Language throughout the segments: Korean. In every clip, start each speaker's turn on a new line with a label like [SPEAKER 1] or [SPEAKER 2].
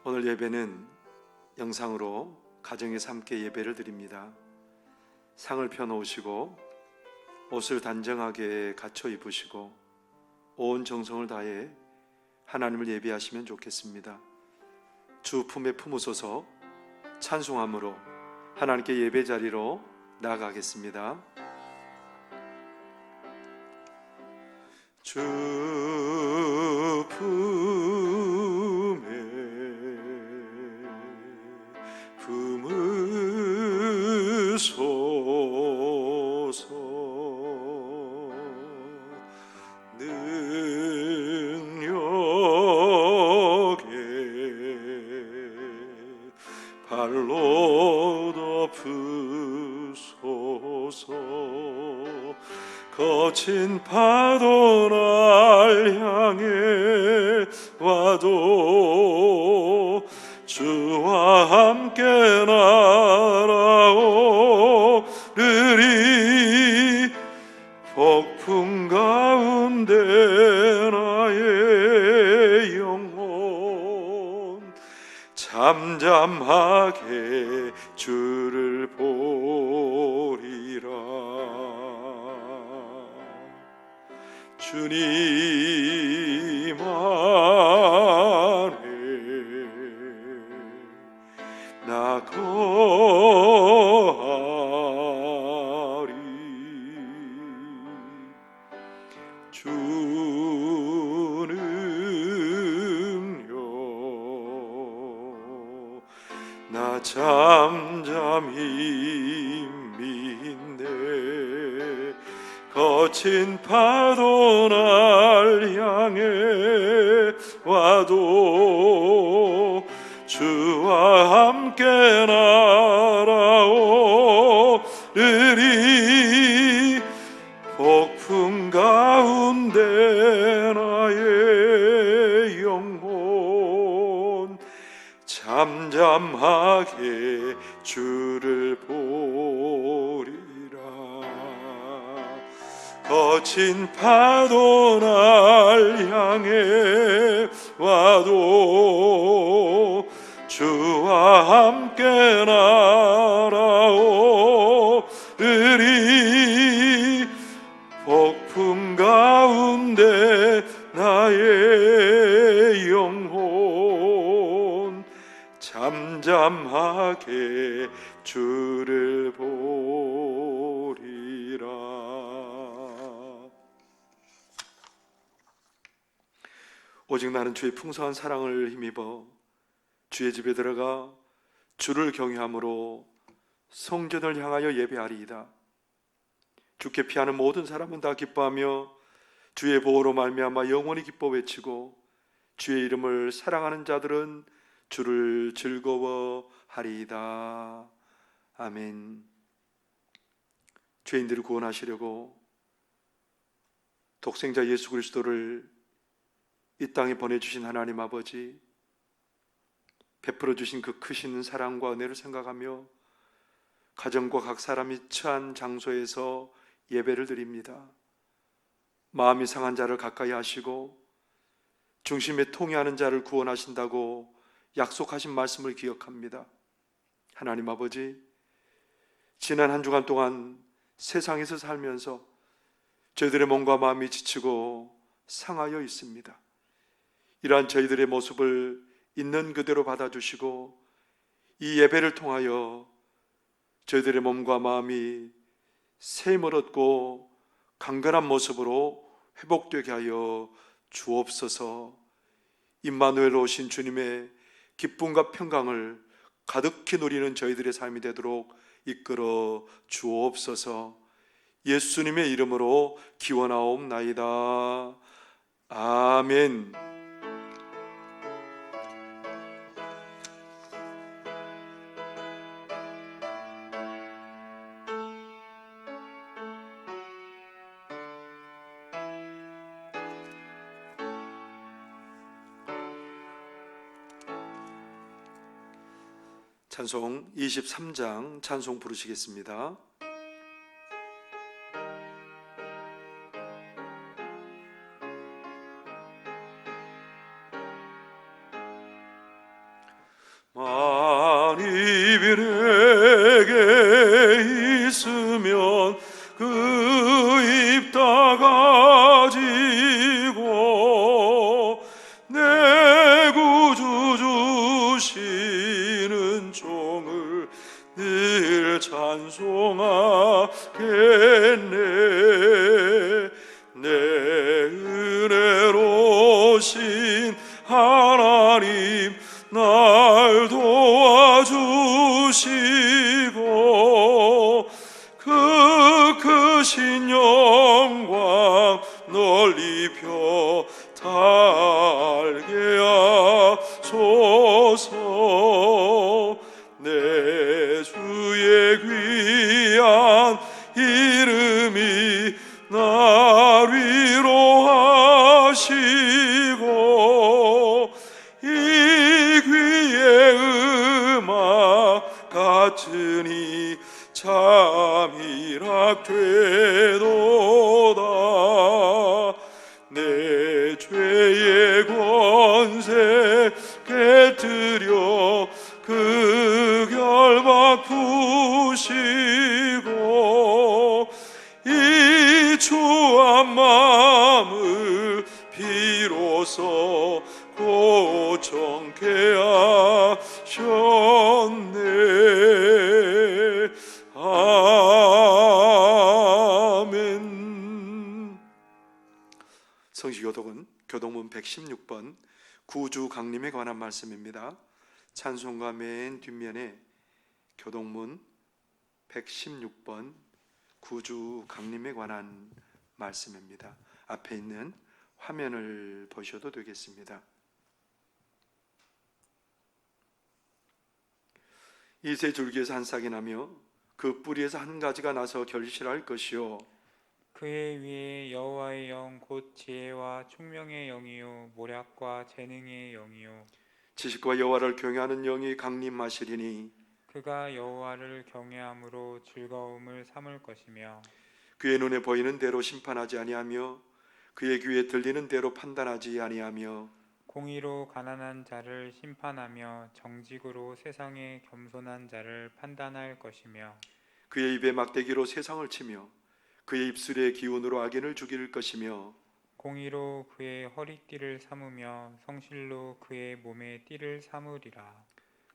[SPEAKER 1] 오늘 예배는 영상으로 가정에서 함께 예배를 드립니다. 상을 펴놓으시고 옷을 단정하게 갖춰 입으시고 온 정성을 다해 하나님을 예배하시면 좋겠습니다. 주 품에 품으소서. 찬송함으로 하나님께 예배 자리로 나아가겠습니다. 주 품에 품으소서. 능력에 발로 덮으소서. 거친 파도 날 향해 와도 주와 함께 날아오르리. 폭풍 가운데 나의 영혼 잠잠하게 주를 보리라. 주님 안에 나 거하리. 주 능력 나 잠잠히 믿네. 거친 파도 날 향해 와도 주와 함께 날아오르리. 폭풍 가운데 나의 영혼 잠잠하게 주를 보리라. 거친 파도 날 향해 와도 주와 함께 날아오르리. 폭풍 가운데 나의 영혼 잠잠하게 주를 보리라. 오직 나는 주의 풍성한 사랑을 힘입어 주의 집에 들어가 주를 경외함으로 성전을 향하여 예배하리이다. 주께 피하는 모든 사람은 다 기뻐하며 주의 보호로 말미암아 영원히 기뻐 외치고 주의 이름을 사랑하는 자들은 주를 즐거워하리이다. 아멘. 죄인들을 구원하시려고 독생자 예수 그리스도를 이 땅에 보내주신 하나님 아버지, 베풀어 주신 그 크신 사랑과 은혜를 생각하며 가정과 각 사람이 처한 장소에서 예배를 드립니다. 마음이 상한 자를 가까이 하시고 중심에 통해하는 자를 구원하신다고 약속하신 말씀을 기억합니다. 하나님 아버지, 지난 한 주간 동안 세상에서 살면서 저희들의 몸과 마음이 지치고 상하여 있습니다. 이러한 저희들의 모습을 있는 그대로 받아주시고 이 예배를 통하여 저희들의 몸과 마음이 샘을 얻고 강건한 모습으로 회복되게 하여 주옵소서. 임마누엘 오신 주님의 기쁨과 평강을 가득히 누리는 저희들의 삶이 되도록 이끌어 주옵소서. 예수님의 이름으로 기원하옵나이다. 아멘. 찬송 23장 찬송 부르시겠습니다. 찬송하겠네. 내 은혜로신 하나님 날 도와주시고 그 크신 영광 널리 펴 달게 하소서. 내 주의 귀한 이름이 날 위로하시고 이 귀의 음악 같으니 잠이락 되도다. 내 죄의 권세 깨뜨려 그 결박 푸시고 이 추한 마음을 비로소 고정케 하셨네. 아멘. 성시교독은 교독문 116번 구주 강림에 관한 말씀입니다. 찬송가 맨 뒷면에 교독문 116번 구주 강림에 관한 말씀입니다. 앞에 있는 화면을 보셔도 되겠습니다. 이새 줄기에서 한 싹이 나며 그 뿌리에서 한 가지가 나서 결실할 것이요
[SPEAKER 2] 그의 위에 여호와의 영 곧 지혜와 총명의 영이요 모략과 재능의 영이요
[SPEAKER 1] 지식과 여호와를 경외하는 영이 강림하시리니
[SPEAKER 2] 그가 여호와를 경외함으로 즐거움을 삼을 것이며
[SPEAKER 1] 그의 눈에 보이는 대로 심판하지 아니하며 그의 귀에 들리는 대로 판단하지 아니하며
[SPEAKER 2] 공의로 가난한 자를 심판하며 정직으로 세상에 겸손한 자를 판단할 것이며
[SPEAKER 1] 그의 입에 막대기로 세상을 치며 그의 입술의 기운으로 악인을 죽일 것이며
[SPEAKER 2] 공의로 그의 허리띠를 삼으며 성실로 그의 몸에 띠를 삼으리라.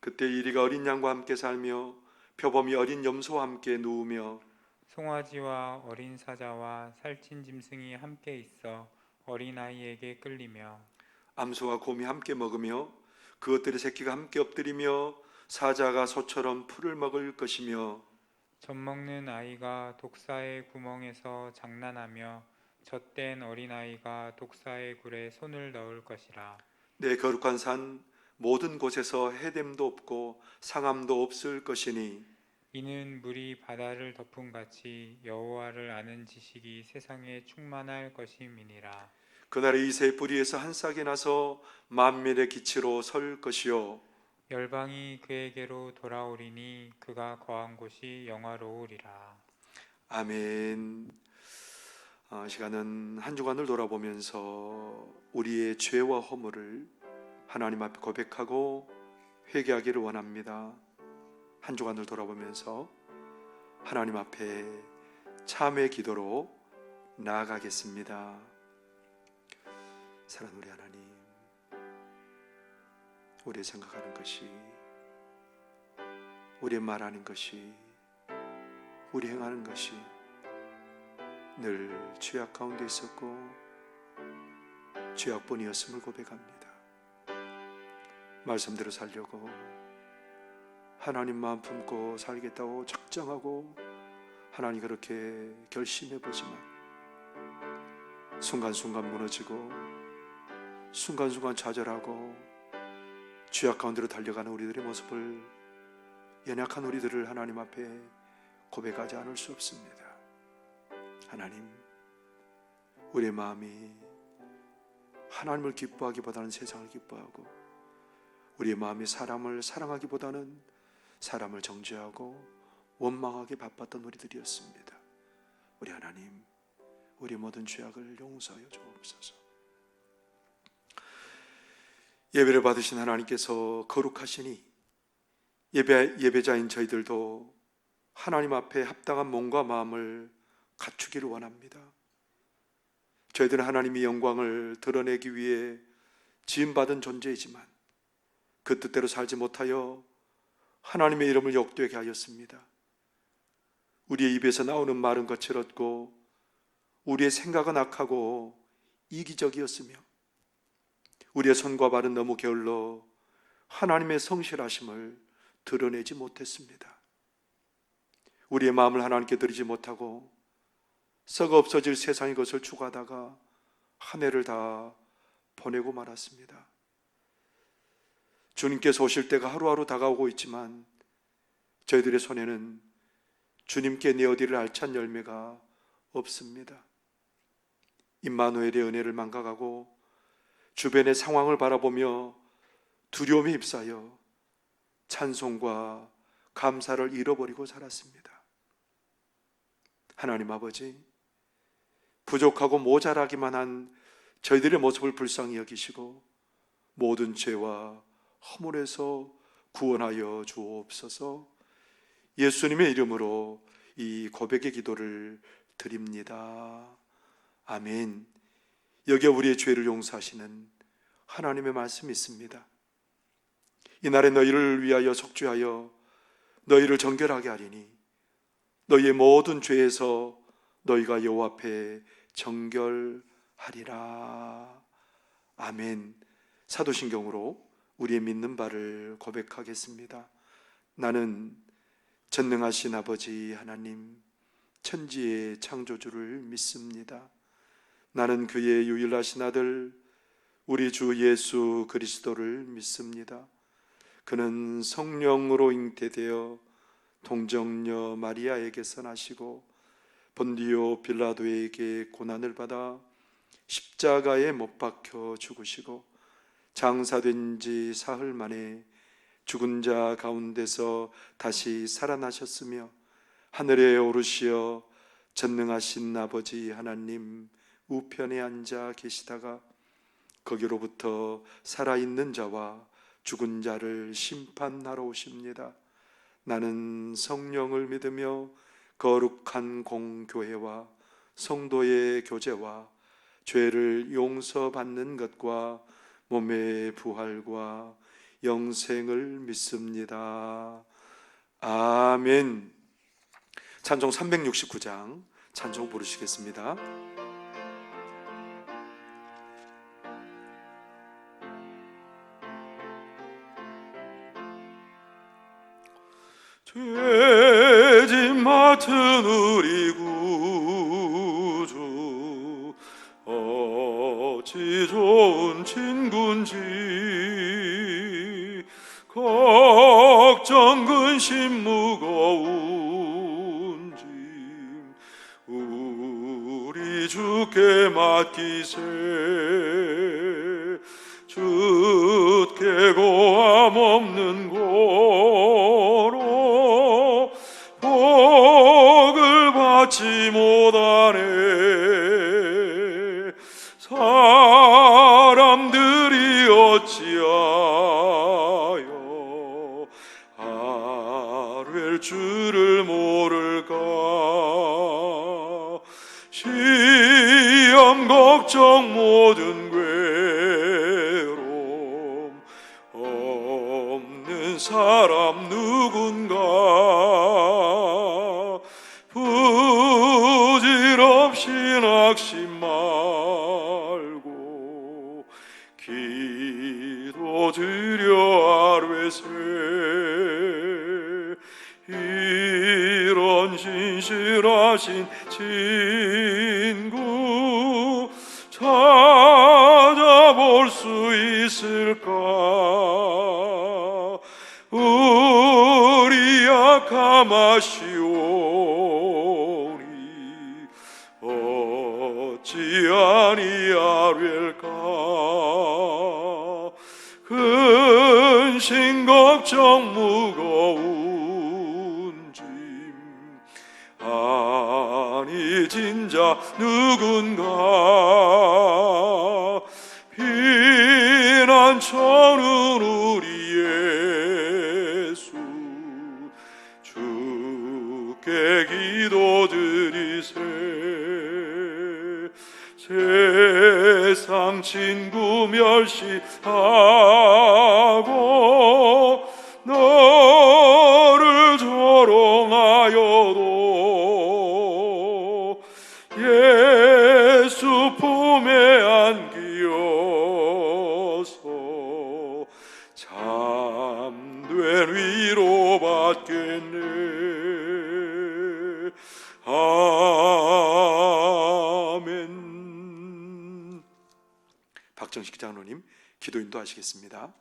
[SPEAKER 1] 그때 이리가 어린 양과 함께 살며 표범이 어린 염소와 함께 누우며
[SPEAKER 2] 송아지와 어린 사자와 살찐 짐승이 함께 있어 어린아이에게 끌리며
[SPEAKER 1] 암소와 곰이 함께 먹으며 그것들의 새끼가 함께 엎드리며 사자가 소처럼 풀을 먹을 것이며
[SPEAKER 2] 젖먹는 아이가 독사의 구멍에서 장난하며 젖된 어린아이가 독사의 굴에 손을 넣을 것이라.
[SPEAKER 1] 내 거룩한 산 모든 곳에서 해됨도 없고 상함도 없을 것이니
[SPEAKER 2] 이는 물이 바다를 덮음같이 여호와를 아는 지식이 세상에 충만할 것임이니라.
[SPEAKER 1] 그날에 이새의 뿌리에서 한 싹이 나서 만민의 기치로 설 것이요
[SPEAKER 2] 열방이 그에게로 돌아오리니 그가 거한 곳이 영화로우리라.
[SPEAKER 1] 아멘. 시간은 한 주간을 돌아보면서 우리의 죄와 허물을 하나님 앞에 고백하고 회개하기를 원합니다. 한 주간을 돌아보면서 하나님 앞에 참회 기도로 나아가겠습니다. 사랑하는 우리 하나님, 우리 생각하는 것이, 우리 말하는 것이, 우리 행하는 것이 늘 죄악 가운데 있었고 죄악뿐이었음을 고백합니다. 말씀대로 살려고 하나님 마음 품고 살겠다고 작정하고 하나님 그렇게 결심해보지만 순간순간 무너지고 순간순간 좌절하고 죄악 가운데로 달려가는 우리들의 모습을, 연약한 우리들을 하나님 앞에 고백하지 않을 수 없습니다. 하나님, 우리의 마음이 하나님을 기뻐하기보다는 세상을 기뻐하고 우리의 마음이 사람을 사랑하기보다는 사람을 정죄하고 원망하기 바빴던 우리들이었습니다. 우리 하나님, 우리 모든 죄악을 용서하여 주옵소서. 예배를 받으신 하나님께서 거룩하시니 예배자인 저희들도 하나님 앞에 합당한 몸과 마음을 갖추기를 원합니다. 저희들은 하나님의 영광을 드러내기 위해 지음받은 존재이지만 그 뜻대로 살지 못하여 하나님의 이름을 욕되게 하였습니다. 우리의 입에서 나오는 말은 거칠었고 우리의 생각은 악하고 이기적이었으며 우리의 손과 발은 너무 게을러 하나님의 성실하심을 드러내지 못했습니다. 우리의 마음을 하나님께 드리지 못하고 썩어 없어질 세상의 것을 추구하다가 한 해를 다 보내고 말았습니다. 주님께서 오실 때가 하루하루 다가오고 있지만 저희들의 손에는 주님께 내어드릴 알찬 열매가 없습니다. 임마누엘의 은혜를 망각하고 주변의 상황을 바라보며 두려움에 휩싸여 찬송과 감사를 잃어버리고 살았습니다. 하나님 아버지, 부족하고 모자라기만 한 저희들의 모습을 불쌍히 여기시고 모든 죄와 허물에서 구원하여 주옵소서. 예수님의 이름으로 이 고백의 기도를 드립니다. 아멘. 여기에 우리의 죄를 용서하시는 하나님의 말씀이 있습니다. 이날에 너희를 위하여 속죄하여 너희를 정결하게 하리니 너희의 모든 죄에서 너희가 여호와 앞에 정결하리라. 아멘. 사도신경으로 우리의 믿는 바를 고백하겠습니다. 나는 전능하신 아버지 하나님, 천지의 창조주를 믿습니다. 나는 그의 유일하신 아들 우리 주 예수 그리스도를 믿습니다. 그는 성령으로 잉태되어 동정녀 마리아에게서 나시고 본디오 빌라도에게 고난을 받아 십자가에 못 박혀 죽으시고 장사된 지 사흘 만에 죽은 자 가운데서 다시 살아나셨으며 하늘에 오르시어 전능하신 아버지 하나님 우편에 앉아 계시다가 거기로부터 살아있는 자와 죽은 자를 심판하러 오십니다. 나는 성령을 믿으며 거룩한 공교회와 성도의 교제와 죄를 용서받는 것과 몸의 부활과 영생을 믿습니다. 아멘. 찬송 369장 찬송 부르시겠습니다. 죄짐 맡은 우리 구주 어찌 좋은 친구인지 걱정 근심 무거운 짐 우리 주께 맡기세 주께 고함 없는 고로 복을 받지 못하네 사람들이 어찌하여 아뢰 줄을 모를까 시험 걱정 모든 괴로움 없는 사람 누군가 부질없이 낙심 말고 기도드려 아뢰세 이런 진실하신 친구 찾아볼 수 있을까 우리 약함 아시오니 어찌 아니하릴까 근심 걱정 무거운 짐 아니 진자 누군가 피난처는 우리 예수 주께 기도드리세 세상 친구 멸시하고 너를 조롱하여도 참된 위로 받겠네. 아멘. 박정식 장로님 기도 인도하시겠습니다.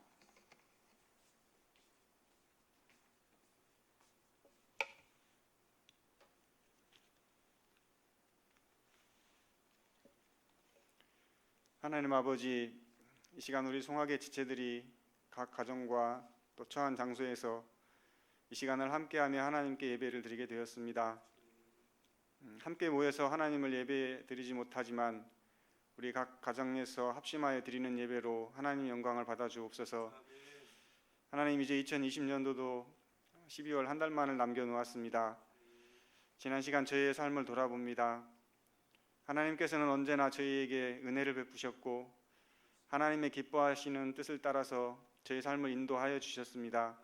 [SPEAKER 3] 하나님 아버지, 이 시간 우리 송악의 지체들이 각 가정과 또 처한 장소에서 이 시간을 함께하며 하나님께 예배를 드리게 되었습니다. 함께 모여서 하나님을 예배 드리지 못하지만 우리 각 가정에서 합심하여 드리는 예배로 하나님 영광을 받아 주옵소서. 하나님, 이제 2020년도도 12월 한 달만을 남겨놓았습니다. 지난 시간 저희의 삶을 돌아봅니다. 하나님께서는 언제나 저희에게 은혜를 베푸셨고 하나님의 기뻐하시는 뜻을 따라서 저희 삶을 인도하여 주셨습니다.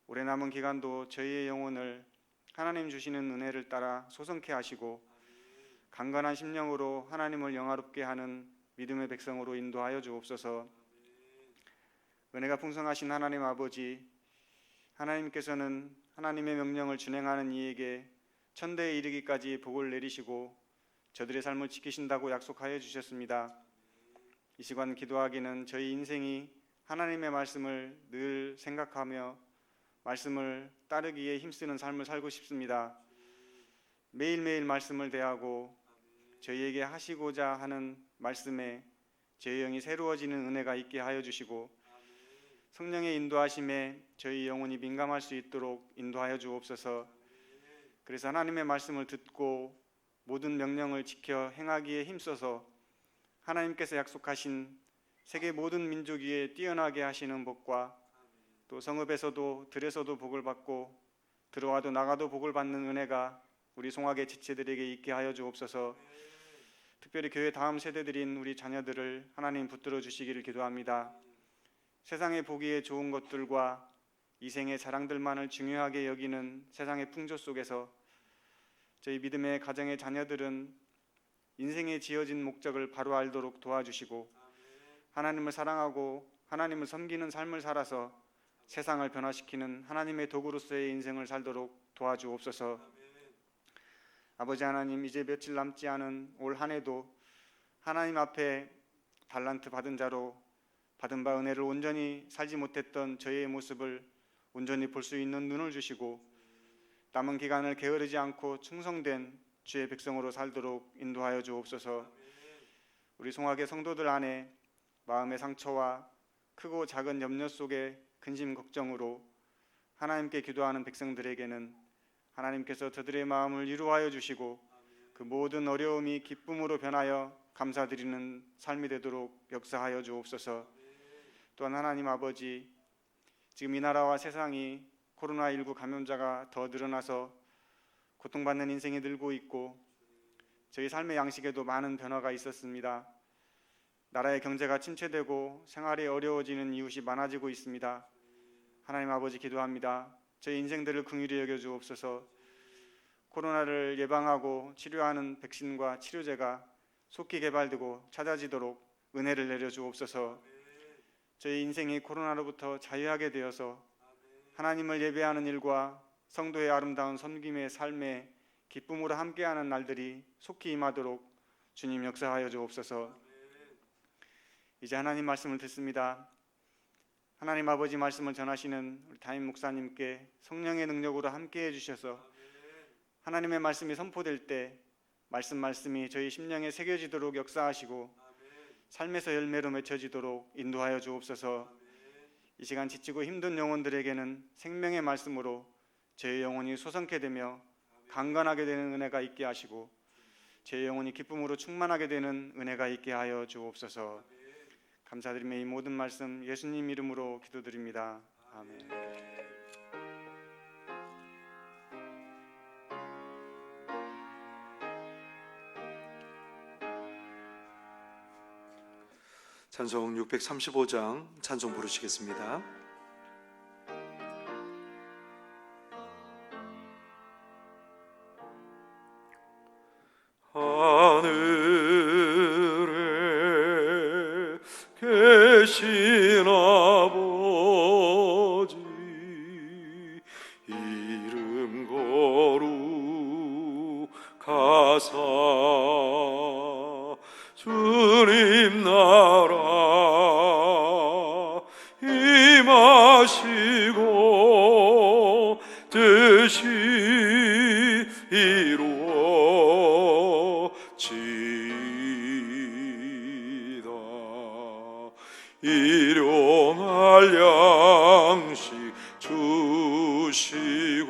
[SPEAKER 3] 올해 남은 기간도 저희의 영혼을 하나님 주시는 은혜를 따라 소성케 하시고 강건한 심령으로 하나님을 영화롭게 하는 믿음의 백성으로 인도하여 주옵소서. 은혜가 풍성하신 하나님 아버지, 하나님께서는 하나님의 명령을 준행하는 이에게 천대에 이르기까지 복을 내리시고 저들의 삶을 지키신다고 약속하여 주셨습니다. 이 시간 기도하기는 저희 인생이 하나님의 말씀을 늘 생각하며 말씀을 따르기에 힘쓰는 삶을 살고 싶습니다. 매일매일 말씀을 대하고 저희에게 하시고자 하는 말씀에 저희 영이 새로워지는 은혜가 있게 하여 주시고 성령의 인도하심에 저희 영혼이 민감할 수 있도록 인도하여 주옵소서. 그래서 하나님의 말씀을 듣고 모든 명령을 지켜 행하기에 힘써서 하나님께서 약속하신 세계 모든 민족 위에 뛰어나게 하시는 복과 또 성읍에서도 들에서도 복을 받고 들어와도 나가도 복을 받는 은혜가 우리 송악의 지체들에게 있게 하여 주옵소서. 특별히 교회 다음 세대들인 우리 자녀들을 하나님 붙들어 주시기를 기도합니다. 세상에 보기에 좋은 것들과 이 생의 자랑들만을 중요하게 여기는 세상의 풍조 속에서 저희 믿음의 가정의 자녀들은 인생에 지어진 목적을 바로 알도록 도와주시고 하나님을 사랑하고 하나님을 섬기는 삶을 살아서 세상을 변화시키는 하나님의 도구로서의 인생을 살도록 도와주옵소서. 아버지 하나님, 이제 며칠 남지 않은 올 한 해도 하나님 앞에 달란트 받은 자로 받은 바 은혜를 온전히 살지 못했던 저희의 모습을 온전히 볼 수 있는 눈을 주시고 남은 기간을 게으르지 않고 충성된 주의 백성으로 살도록 인도하여 주옵소서. 우리 송악의 성도들 안에 마음의 상처와 크고 작은 염려 속에 근심 걱정으로 하나님께 기도하는 백성들에게는 하나님께서 저들의 마음을 위로하여 주시고 그 모든 어려움이 기쁨으로 변하여 감사드리는 삶이 되도록 역사하여 주옵소서. 또한 하나님 아버지, 지금 이 나라와 세상이 코로나19 감염자가 더 늘어나서 고통받는 인생이 늘고 있고 저희 삶의 양식에도 많은 변화가 있었습니다. 나라의 경제가 침체되고 생활이 어려워지는 이웃이 많아지고 있습니다. 하나님 아버지, 기도합니다. 저희 인생들을 긍휼히 여겨 주옵소서. 코로나를 예방하고 치료하는 백신과 치료제가 속히 개발되고 찾아지도록 은혜를 내려 주옵소서. 저희 인생이 코로나로부터 자유하게 되어서 하나님을 예배하는 일과 성도의 아름다운 섬김의 삶에 기쁨으로 함께하는 날들이 속히 임하도록 주님 역사하여 주옵소서. 이제 하나님 말씀을 듣습니다. 하나님 아버지 말씀을 전하시는 우리 담임 목사님께 성령의 능력으로 함께해 주셔서 하나님의 말씀이 선포될 때 말씀이 저희 심령에 새겨지도록 역사하시고 삶에서 열매로 맺혀지도록 인도하여 주옵소서. 이 시간 지치고 힘든 영혼들에게는 생명의 말씀으로 제 영혼이 소성케 되며 강건하게 되는 은혜가 있게 하시고 제 영혼이 기쁨으로 충만하게 되는 은혜가 있게 하여 주옵소서. 감사드리며 이 모든 말씀 예수님 이름으로 기도드립니다. 아멘.
[SPEAKER 1] 찬송 635장 찬송 부르시겠습니다. 하늘에 계신 아버지 하시고 뜻이 이루어지다. 일용할 양식 주시고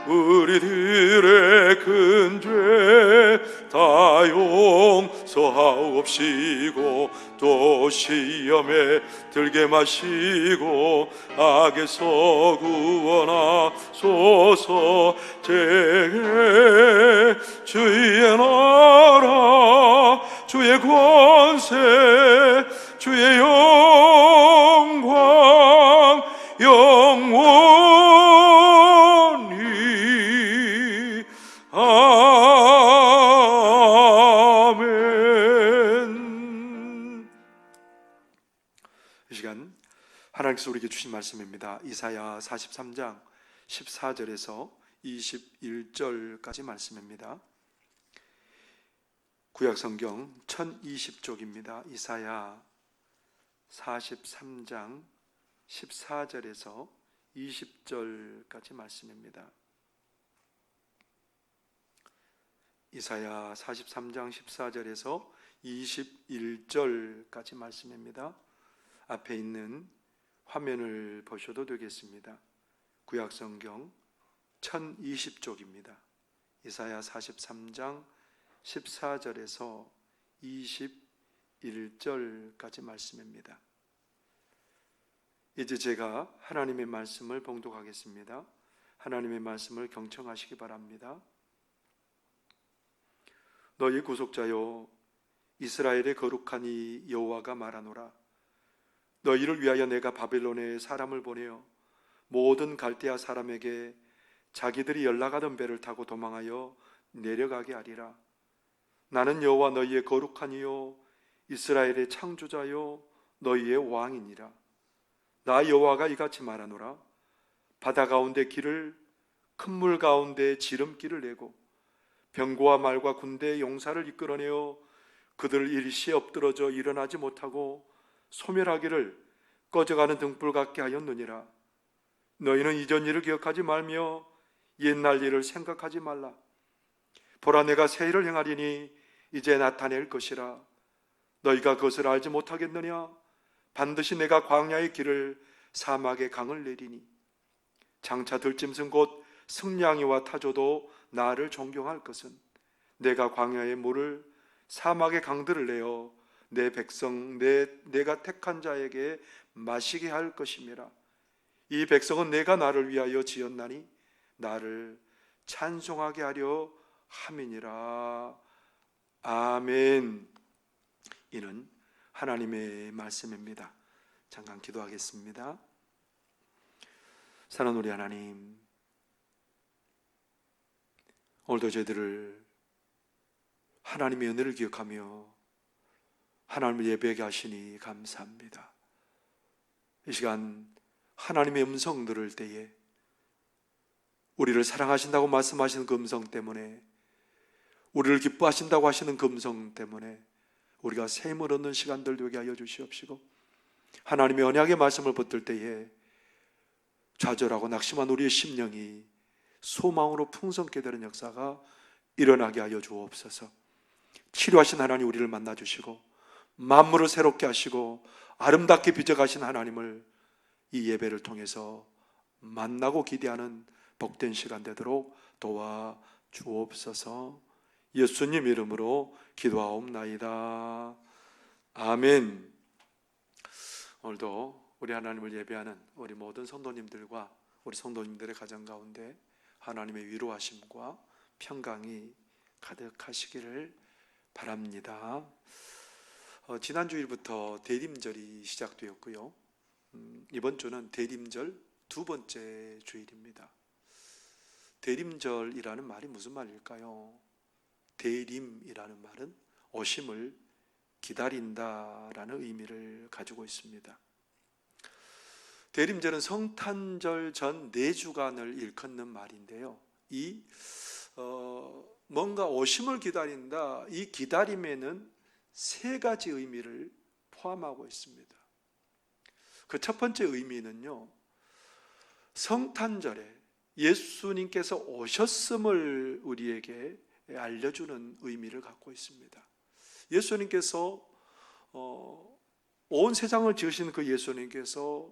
[SPEAKER 1] 우리들의 큰 죄 다 용서하옵시고 또 시험에 들게 마시고 악에서 구원하소서. 제게 주의 나라 주의 권세 주의 영광 영원히 아멘. 이 시간 하나님께서 우리에게 주신 말씀입니다. 이사야 43장 14절에서 21절까지 말씀입니다. 구약성경 1020쪽입니다. 이사야 43장 14절에서 20절까지 말씀입니다. 이사야 43장 14절에서 21절까지 말씀입니다. 앞에 있는 화면을 보셔도 되겠습니다. 구약성경 1020쪽입니다. 이사야 43장 14절에서 21절까지 말씀입니다. 이제 제가 하나님의 말씀을 봉독하겠습니다. 하나님의 말씀을 경청하시기 바랍니다. 너희 구속자여 이스라엘의 거룩한 이 여호와가 말하노라. 너희를 위하여 내가 바벨론에 사람을 보내어 모든 갈대아 사람에게 자기들이 연락하던 배를 타고 도망하여 내려가게 하리라. 나는 여호와 너희의 거룩한 이요 이스라엘의 창조자요 너희의 왕이니라. 나 여호와가 이같이 말하노라. 바다 가운데 길을 큰 물 가운데 지름길을 내고 병거와 말과 군대의 용사를 이끌어내어 그들을 일시에 엎드러져 일어나지 못하고 소멸하기를 꺼져가는 등불 같게 하였느니라. 너희는 이전 일을 기억하지 말며 옛날 일을 생각하지 말라. 보라 내가 새 일을 행하리니 이제 나타낼 것이라. 너희가 그것을 알지 못하겠느냐? 반드시 내가 광야의 길을 사막의 강을 내리니 장차 들짐승 곧 승냥이와 타조도 나를 존경할 것은 내가 광야의 물을 사막의 강들을 내어 내 백성 내가 택한 자에게 마시게 할 것임이라. 이 백성은 내가 나를 위하여 지었나니 나를 찬송하게 하려 함이니라. 아멘. 이는 하나님의 말씀입니다. 잠깐 기도하겠습니다. 사랑하는 우리 하나님, 오늘도 저희들을 하나님의 은혜를 기억하며 하나님을 예배하게 하시니 감사합니다. 이 시간 하나님의 음성 들을 때에 우리를 사랑하신다고 말씀하시는 그 음성 때문에, 우리를 기뻐하신다고 하시는 그 음성 때문에 우리가 새 힘을 얻는 시간들 되게 하여 주시옵시고, 하나님의 언약의 말씀을 붙들 때에 좌절하고 낙심한 우리의 심령이 소망으로 풍성케 되는 역사가 일어나게 하여 주옵소서. 치료하신 하나님 우리를 만나주시고 만물을 새롭게 하시고 아름답게 빚어가신 하나님을 이 예배를 통해서 만나고 기대하는 복된 시간 되도록 도와 주옵소서. 예수님 이름으로 기도하옵나이다. 아멘. 오늘도 우리 하나님을 예배하는 우리 모든 성도님들과 우리 성도님들의 가정 가운데 하나님의 위로하심과 평강이 가득하시기를 바랍니다. 지난 주일부터 대림절이 시작되었고요. 이번 주는 대림절 두 번째 주일입니다. 대림절이라는 말이 무슨 말일까요? 대림이라는 말은 오심을 기다린다라는 의미를 가지고 있습니다. 대림절은 성탄절 전 4주간을 일컫는 말인데요. 뭔가 오심을 기다린다, 이 기다림에는 3가지 의미를 포함하고 있습니다. 그 첫 번째 의미는요, 성탄절에 예수님께서 오셨음을 우리에게 알려주는 의미를 갖고 있습니다. 예수님께서 온 세상을 지으신 그 예수님께서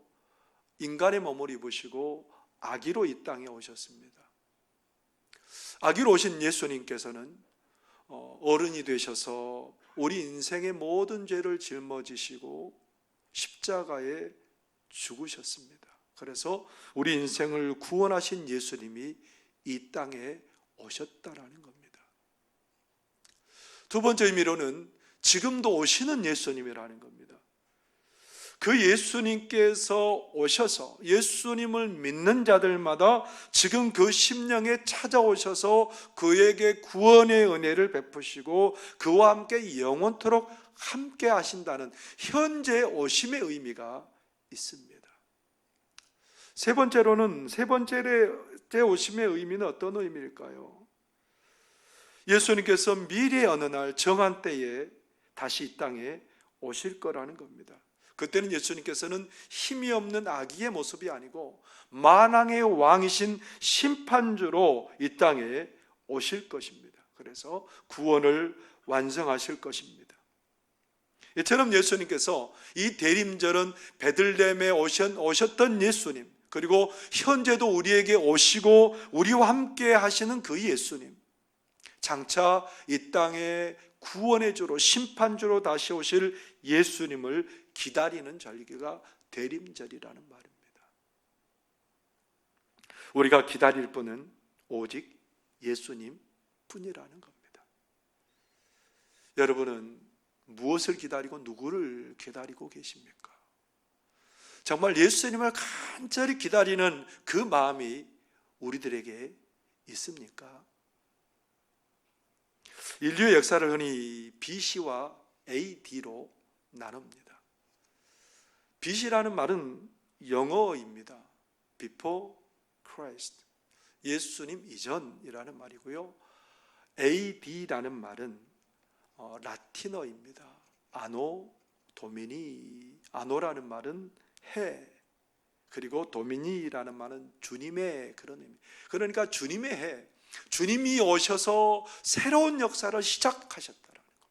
[SPEAKER 1] 인간의 몸을 입으시고 아기로 이 땅에 오셨습니다. 아기로 오신 예수님께서는 어른이 되셔서 우리 인생의 모든 죄를 짊어지시고 십자가에 죽으셨습니다. 그래서 우리 인생을 구원하신 예수님이 이 땅에 오셨다라는 겁니다. 두 번째 의미로는 지금도 오시는 예수님이라는 겁니다. 그 예수님께서 오셔서 예수님을 믿는 자들마다 지금 그 심령에 찾아오셔서 그에게 구원의 은혜를 베푸시고 그와 함께 영원토록 함께 하신다는 현재 오심의 의미가 있습니다. 세 번째 오심의 의미는 어떤 의미일까요? 예수님께서 미래의 어느 날 정한 때에 다시 이 땅에 오실 거라는 겁니다. 그때는 예수님께서는 힘이 없는 아기의 모습이 아니고 만왕의 왕이신 심판주로 이 땅에 오실 것입니다. 그래서 구원을 완성하실 것입니다. 이처럼 예수님께서 이 대림절은 베들레헴에 오셨던 예수님, 그리고 현재도 우리에게 오시고 우리와 함께 하시는 그 예수님, 장차 이 땅에 구원의 주로 심판주로 다시 오실 예수님을 기다리는 절기가 대림절이라는 말입니다. 우리가 기다릴 분은 오직 예수님 뿐이라는 겁니다. 여러분은 무엇을 기다리고 누구를 기다리고 계십니까? 정말 예수님을 간절히 기다리는 그 마음이 우리들에게 있습니까? 인류의 역사를 흔히 BC와 AD로 나눕니다. BC라는 말은 영어입니다. Before Christ, 예수님 이전이라는 말이고요. AD라는 말은 라틴어입니다. 아노 도미니, 아노라는 말은 해, 그리고 도미니라는 말은 주님의 그런 의미. 그러니까 주님의 해, 주님이 오셔서 새로운 역사를 시작하셨다라는 겁니다.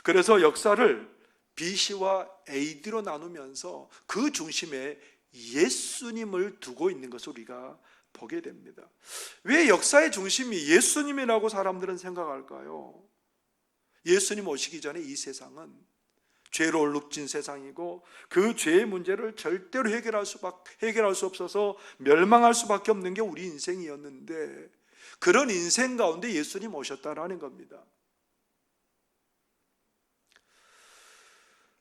[SPEAKER 1] 그래서 역사를 BC와 AD로 나누면서 그 중심에 예수님을 두고 있는 것을 우리가 보게 됩니다. 왜 역사의 중심이 예수님이라고 사람들은 생각할까요? 예수님 오시기 전에 이 세상은 죄로 얼룩진 세상이고 그 죄의 문제를 절대로 해결할 수 없어서 멸망할 수밖에 없는 게 우리 인생이었는데, 그런 인생 가운데 예수님 오셨다라는 겁니다.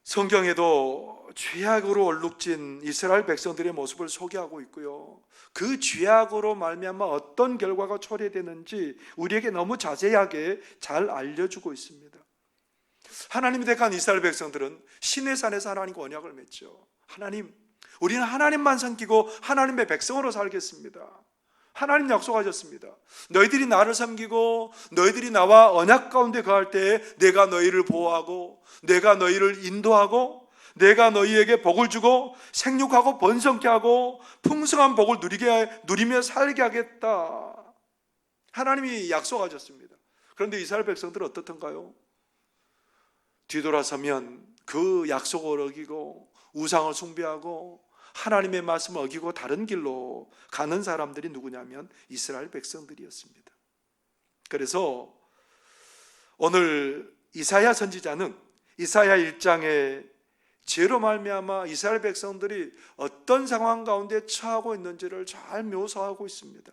[SPEAKER 1] 성경에도 죄악으로 얼룩진 이스라엘 백성들의 모습을 소개하고 있고요, 그 죄악으로 말미암아 어떤 결과가 초래되는지 우리에게 너무 자세하게 잘 알려주고 있습니다. 하나님이 택한 이스라엘 백성들은 시내산에서 하나님과 언약을 맺죠. 하나님, 우리는 하나님만 섬기고 하나님의 백성으로 살겠습니다. 하나님 약속하셨습니다. 너희들이 나를 섬기고 너희들이 나와 언약 가운데 거할 때에 내가 너희를 보호하고 내가 너희를 인도하고 내가 너희에게 복을 주고 생육하고 번성케 하고 풍성한 복을 누리며 살게 하겠다. 하나님이 약속하셨습니다. 그런데 이스라엘 백성들은 어떻던가요? 뒤돌아서면 그 약속을 어기고 우상을 숭배하고 하나님의 말씀을 어기고 다른 길로 가는 사람들이 누구냐면 이스라엘 백성들이었습니다. 그래서 오늘 이사야 선지자는 이사야 1장에 죄로 말미암아 이스라엘 백성들이 어떤 상황 가운데 처하고 있는지를 잘 묘사하고 있습니다.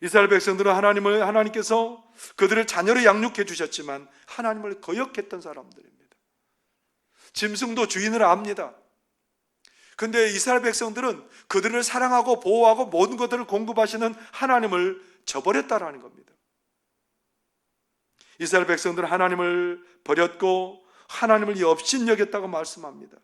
[SPEAKER 1] 이스라엘 백성들은 하나님께서 그들을 자녀로 양육해 주셨지만 하나님을 거역했던 사람들입니다. 짐승도 주인을 압니다. 근데 이스라엘 백성들은 그들을 사랑하고 보호하고 모든 것들을 공급하시는 하나님을 저버렸다라는 겁니다. 이스라엘 백성들은 하나님을 버렸고 하나님을 업신여겼다고 말씀합니다.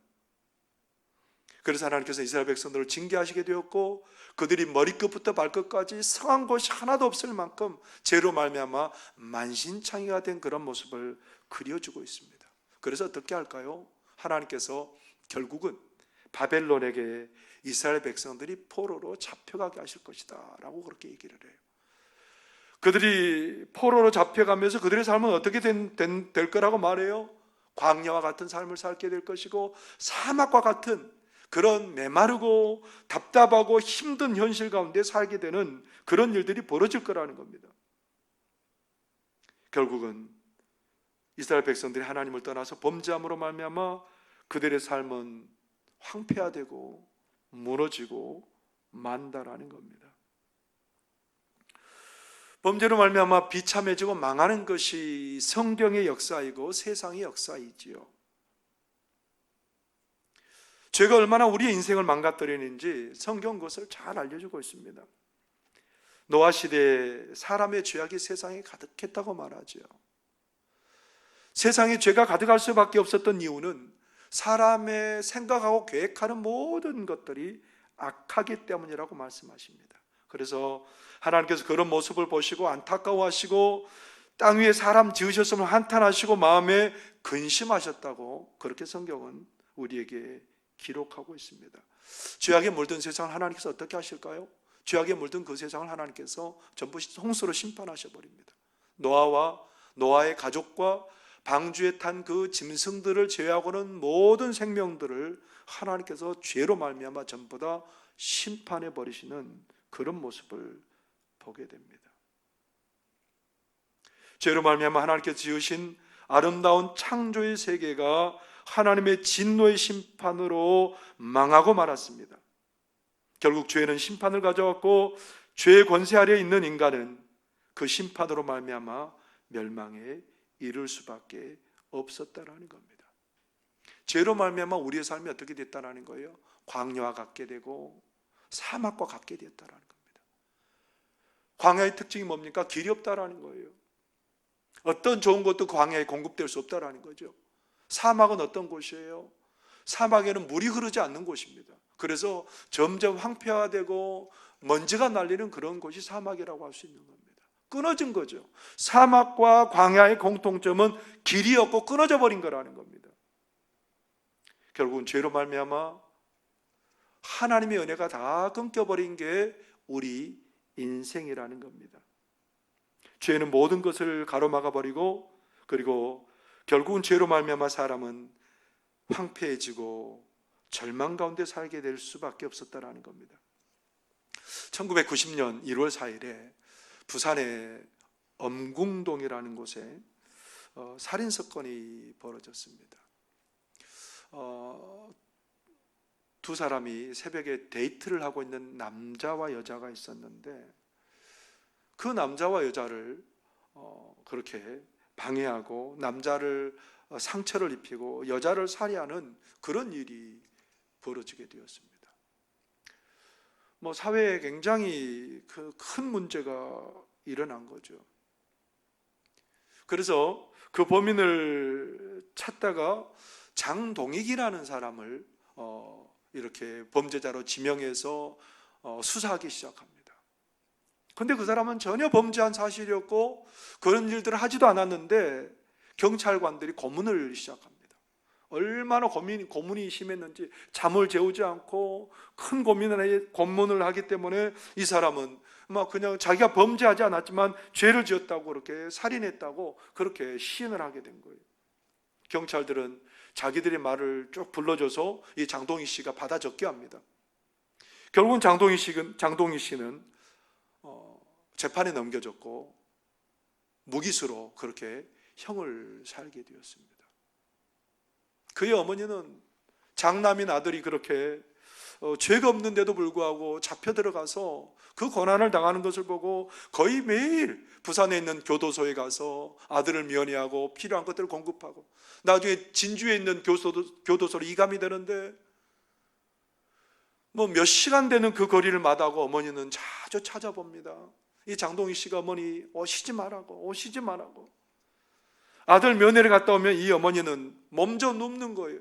[SPEAKER 1] 그래서 하나님께서 이스라엘 백성들을 징계하시게 되었고 그들이 머리끝부터 발끝까지 성한 곳이 하나도 없을 만큼 죄로 말미암아 만신창이가 된 그런 모습을 그려주고 있습니다. 그래서 어떻게 할까요? 하나님께서 결국은 바벨론에게 이스라엘 백성들이 포로로 잡혀가게 하실 것이다 라고 그렇게 얘기를 해요. 그들이 포로로 잡혀가면서 그들의 삶은 어떻게 될 거라고 말해요? 광야와 같은 삶을 살게 될 것이고 사막과 같은 그런 메마르고 답답하고 힘든 현실 가운데 살게 되는 그런 일들이 벌어질 거라는 겁니다. 결국은 이스라엘 백성들이 하나님을 떠나서 범죄함으로 말미암아 그들의 삶은 황폐화되고 무너지고 만다라는 겁니다. 범죄로 말미암아 비참해지고 망하는 것이 성경의 역사이고 세상의 역사이지요. 죄가 얼마나 우리의 인생을 망가뜨리는지 성경 그것을 잘 알려주고 있습니다. 노아 시대에 사람의 죄악이 세상에 가득했다고 말하죠. 세상에 죄가 가득할 수밖에 없었던 이유는 사람의 생각하고 계획하는 모든 것들이 악하기 때문이라고 말씀하십니다. 그래서 하나님께서 그런 모습을 보시고 안타까워하시고 땅 위에 사람 지으셨음을 한탄하시고 마음에 근심하셨다고 그렇게 성경은 우리에게 기록하고 있습니다. 죄악에 물든 세상을 하나님께서 어떻게 하실까요? 죄악에 물든 그 세상을 하나님께서 전부 홍수로 심판하셔 버립니다. 노아와 노아의 가족과 방주에 탄 그 짐승들을 제외하고는 모든 생명들을 하나님께서 죄로 말미암아 전부 다 심판해 버리시는 그런 모습을 보게 됩니다. 죄로 말미암아 하나님께서 지으신 아름다운 창조의 세계가 하나님의 진노의 심판으로 망하고 말았습니다. 결국 죄는 심판을 가져왔고 죄의 권세 아래에 있는 인간은 그 심판으로 말미암아 멸망에 이를 수밖에 없었다라는 겁니다. 죄로 말미암아 우리의 삶이 어떻게 됐다라는 거예요? 광야와 같게 되고 사막과 같게 됐다라는 겁니다. 광야의 특징이 뭡니까? 길이 없다라는 거예요. 어떤 좋은 것도 광야에 공급될 수 없다라는 거죠. 사막은 어떤 곳이에요? 사막에는 물이 흐르지 않는 곳입니다. 그래서 점점 황폐화되고 먼지가 날리는 그런 곳이 사막이라고 할 수 있는 겁니다. 끊어진 거죠. 사막과 광야의 공통점은 길이 없고 끊어져 버린 거라는 겁니다. 결국은 죄로 말미암아 하나님의 은혜가 다 끊겨버린 게 우리 인생이라는 겁니다. 죄는 모든 것을 가로막아 버리고 그리고 결국은 죄로 말미암아 사람은 황폐해지고 절망 가운데 살게 될 수밖에 없었다라는 겁니다. 1990년 1월 4일에 부산의 엄궁동이라는 곳에 살인사건이 벌어졌습니다. 두 사람이 새벽에 데이트를 하고 있는 남자와 여자가 있었는데 그 남자와 여자를 그렇게 방해하고 남자를 상처를 입히고 여자를 살해하는 그런 일이 벌어지게 되었습니다. 사회에 굉장히 큰 문제가 일어난 거죠. 그래서 그 범인을 찾다가 장동익이라는 사람을 이렇게 범죄자로 지명해서 수사하기 시작합니다. 그런데 그 사람은 전혀 범죄한 사실이었고 그런 일들을 하지도 않았는데 경찰관들이 고문을 시작합니다. 얼마나 고문이 심했는지 잠을 재우지 않고 큰 고문을 하기 때문에 이 사람은 그냥 자기가 범죄하지 않았지만 죄를 지었다고 그렇게 살인했다고 그렇게 시인을 하게 된 거예요. 경찰들은 자기들의 말을 쭉 불러줘서 이 장동희 씨가 받아 적게 합니다. 결국은 장동희 씨는 재판에 넘겨졌고 무기수로 그렇게 형을 살게 되었습니다. 그의 어머니는 장남인 아들이 그렇게 죄가 없는데도 불구하고 잡혀 들어가서 그 고난을 당하는 것을 보고 거의 매일 부산에 있는 교도소에 가서 아들을 면회하고 필요한 것들을 공급하고 나중에 진주에 있는 교도소로 이감이 되는데 몇 시간 되는 그 거리를 마다하고 어머니는 자주 찾아봅니다. 이 장동희 씨가 어머니 오시지 말라고 아들 면회를 갔다 오면 이 어머니는 몸져 눕는 거예요.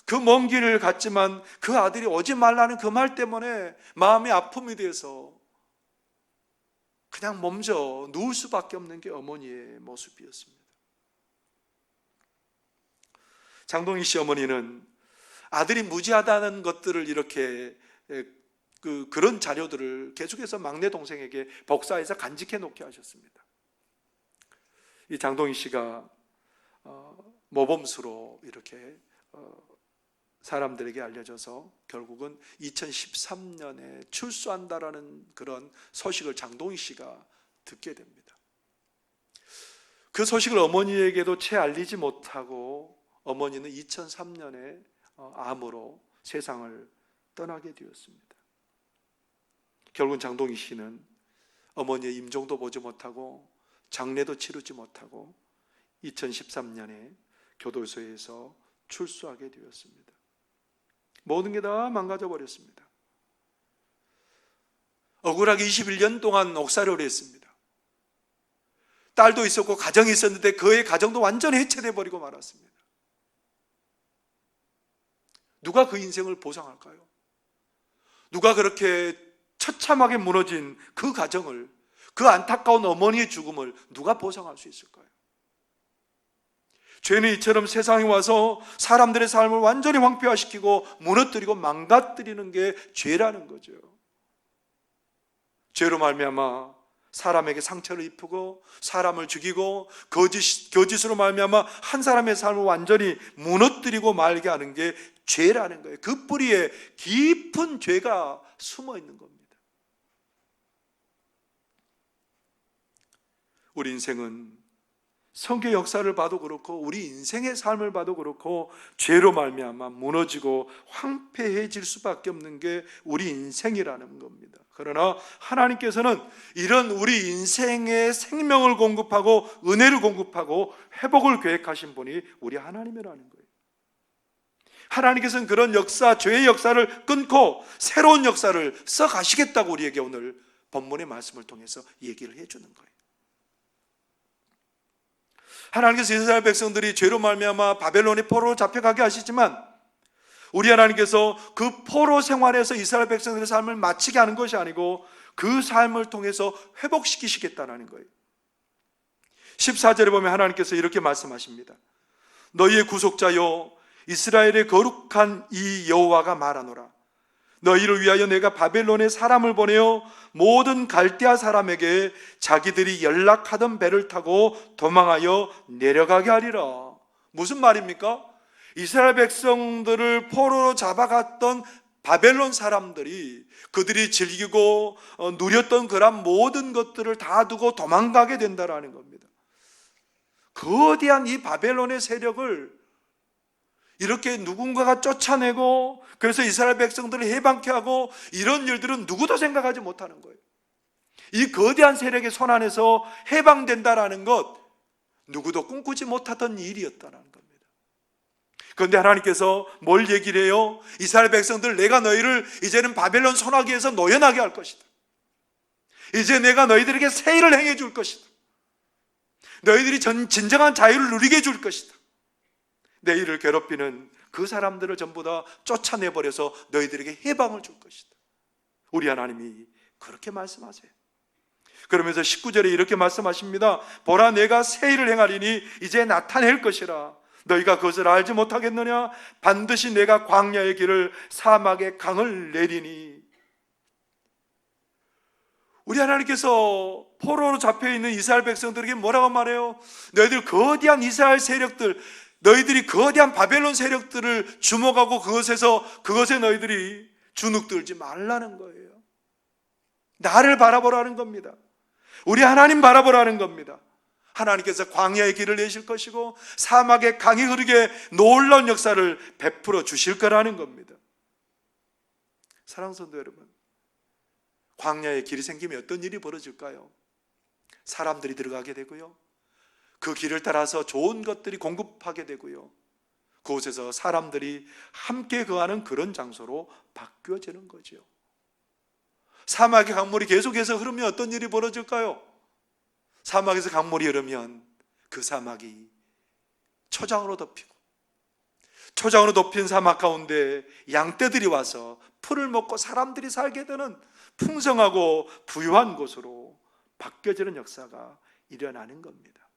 [SPEAKER 1] 그 먼 길을 갔지만 그 아들이 오지 말라는 그 말 때문에 마음의 아픔이 돼서 그냥 몸져 누울 수밖에 없는 게 어머니의 모습이었습니다. 장동희 씨 어머니는 아들이 무지하다는 것들을 이렇게 그런 자료들을 계속해서 막내 동생에게 복사해서 간직해 놓게 하셨습니다. 이 장동희 씨가 모범수로 이렇게 사람들에게 알려져서 결국은 2013년에 출소한다라는 그런 소식을 장동희 씨가 듣게 됩니다. 그 소식을 어머니에게도 채 알리지 못하고 어머니는 2003년에 암으로 세상을 떠나게 되었습니다. 결국은 장동희 씨는 어머니의 임종도 보지 못하고 장례도 치르지 못하고 2013년에 교도소에서 출소하게 되었습니다. 모든 게 다 망가져 버렸습니다. 억울하게 21년 동안 옥살이를 했습니다. 딸도 있었고 가정이 있었는데 그의 가정도 완전히 해체돼 버리고 말았습니다. 누가 그 인생을 보상할까요? 누가 그렇게 처참하게 무너진 그 가정을, 그 안타까운 어머니의 죽음을 누가 보상할 수 있을까요? 죄는 이처럼 세상에 와서 사람들의 삶을 완전히 황폐화시키고 무너뜨리고 망가뜨리는 게 죄라는 거죠. 죄로 말미암아 사람에게 상처를 입히고 사람을 죽이고 거짓으로 말미암아 한 사람의 삶을 완전히 무너뜨리고 말게 하는 게 죄라는 거예요. 그 뿌리에 깊은 죄가 숨어 있는 겁니다. 우리 인생은 성경 역사를 봐도 그렇고 우리 인생의 삶을 봐도 그렇고 죄로 말미암아 무너지고 황폐해질 수밖에 없는 게 우리 인생이라는 겁니다. 그러나 하나님께서는 이런 우리 인생의 생명을 공급하고 은혜를 공급하고 회복을 계획하신 분이 우리 하나님이라는 거예요. 하나님께서는 그런 역사, 죄의 역사를 끊고 새로운 역사를 써가시겠다고 우리에게 오늘 본문의 말씀을 통해서 얘기를 해주는 거예요. 하나님께서 이스라엘 백성들이 죄로 말미암아 바벨론의 포로로 잡혀가게 하시지만 우리 하나님께서 그 포로 생활에서 이스라엘 백성들의 삶을 마치게 하는 것이 아니고 그 삶을 통해서 회복시키시겠다는 거예요. 14절에 보면 하나님께서 이렇게 말씀하십니다. 너희의 구속자여 이스라엘의 거룩한 이 여호와가 말하노라. 너희를 위하여 내가 바벨론에 사람을 보내어 모든 갈대아 사람에게 자기들이 연락하던 배를 타고 도망하여 내려가게 하리라. 무슨 말입니까? 이스라엘 백성들을 포로로 잡아갔던 바벨론 사람들이 그들이 즐기고 누렸던 그런 모든 것들을 다 두고 도망가게 된다라는 겁니다. 거대한 이 바벨론의 세력을 이렇게 누군가가 쫓아내고 그래서 이스라엘 백성들을 해방케 하고 이런 일들은 누구도 생각하지 못하는 거예요. 이 거대한 세력의 손 안에서 해방된다라는 것 누구도 꿈꾸지 못하던 일이었다는 겁니다. 그런데 하나님께서 뭘 얘기를 해요? 이스라엘 백성들 내가 너희를 이제는 바벨론 손아귀에서 노연하게 할 것이다. 이제 내가 너희들에게 새 일을 행해 줄 것이다. 너희들이 진정한 자유를 누리게 해줄 것이다. 내 일을 괴롭히는 그 사람들을 전부 다 쫓아내버려서 너희들에게 해방을 줄 것이다. 우리 하나님이 그렇게 말씀하세요. 그러면서 19절에 이렇게 말씀하십니다. 보라 내가 새 일을 행하리니 이제 나타낼 것이라. 너희가 그것을 알지 못하겠느냐? 반드시 내가 광야의 길을 사막의 강을 내리니. 우리 하나님께서 포로로 잡혀있는 이스라엘 백성들에게 뭐라고 말해요? 너희들 거대한 이스라엘 세력들, 너희들이 거대한 바벨론 세력들을 주목하고 그것에 너희들이 주눅들지 말라는 거예요. 나를 바라보라는 겁니다. 우리 하나님 바라보라는 겁니다. 하나님께서 광야의 길을 내실 것이고 사막의 강이 흐르게 놀라운 역사를 베풀어 주실 거라는 겁니다. 사랑하는 성도 여러분, 광야의 길이 생기면 어떤 일이 벌어질까요? 사람들이 들어가게 되고요, 그 길을 따라서 좋은 것들이 공급하게 되고요, 그곳에서 사람들이 함께 거하는 그런 장소로 바뀌어지는 거죠. 사막의 강물이 계속해서 흐르면 어떤 일이 벌어질까요? 사막에서 강물이 흐르면 그 사막이 초장으로 덮이고, 초장으로 덮인 사막 가운데 양떼들이 와서 풀을 먹고 사람들이 살게 되는 풍성하고 부유한 곳으로 바뀌어지는 역사가 일어나는 겁니다.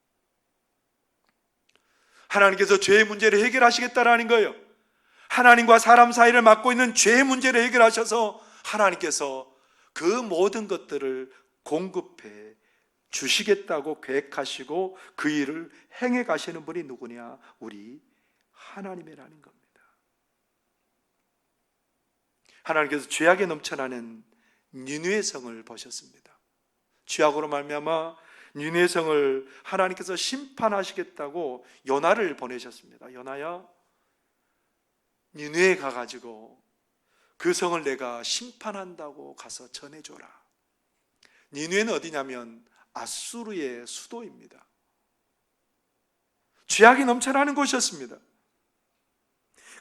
[SPEAKER 1] 하나님께서 죄의 문제를 해결하시겠다라는 거예요. 하나님과 사람 사이를 막고 있는 죄의 문제를 해결하셔서 하나님께서 그 모든 것들을 공급해 주시겠다고 계획하시고 그 일을 행해 가시는 분이 누구냐? 우리 하나님이라는 겁니다. 하나님께서 죄악에 넘쳐나는 니느웨 성을 보셨습니다. 죄악으로 말미암아 니느웨 성을 하나님께서 심판하시겠다고 요나를 보내셨습니다. 요나야, 니느웨에 가가지고 그 성을 내가 심판한다고 가서 전해줘라. 니느웨는 어디냐면 아수르의 수도입니다. 죄악이 넘쳐나는 곳이었습니다.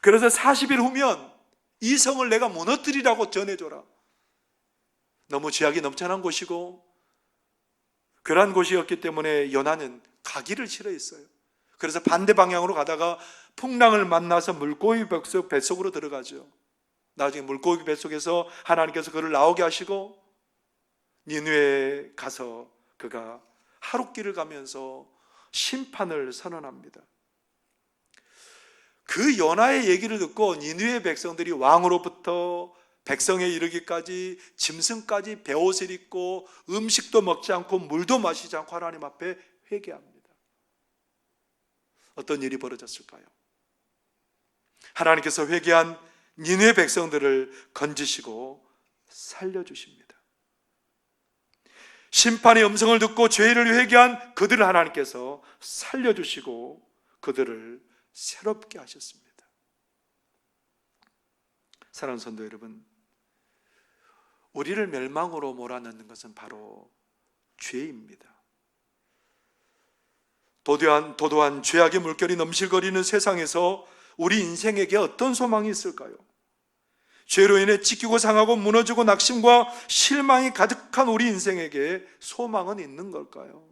[SPEAKER 1] 그래서 40일 후면 이 성을 내가 무너뜨리라고 전해줘라. 너무 죄악이 넘쳐난 곳이고 그러한 곳이었기 때문에 요나는 가기를 싫어했어요. 그래서 반대 방향으로 가다가 풍랑을 만나서 물고기 뱃속으로 들어가죠. 나중에 물고기 뱃속에서 하나님께서 그를 나오게 하시고 니느웨에 가서 그가 하룻길을 가면서 심판을 선언합니다. 그 요나의 얘기를 듣고 니느웨 백성들이 왕으로부터 백성에 이르기까지 짐승까지 베옷을 입고 음식도 먹지 않고 물도 마시지 않고 하나님 앞에 회개합니다. 어떤 일이 벌어졌을까요? 하나님께서 회개한 니느웨 백성들을 건지시고 살려주십니다. 심판의 음성을 듣고 죄를 회개한 그들을 하나님께서 살려주시고 그들을 새롭게 하셨습니다. 사랑하는 성도 여러분, 우리를 멸망으로 몰아넣는 것은 바로 죄입니다. 도도한 죄악의 물결이 넘실거리는 세상에서 우리 인생에게 어떤 소망이 있을까요? 죄로 인해 찢기고 상하고 무너지고 낙심과 실망이 가득한 우리 인생에게 소망은 있는 걸까요?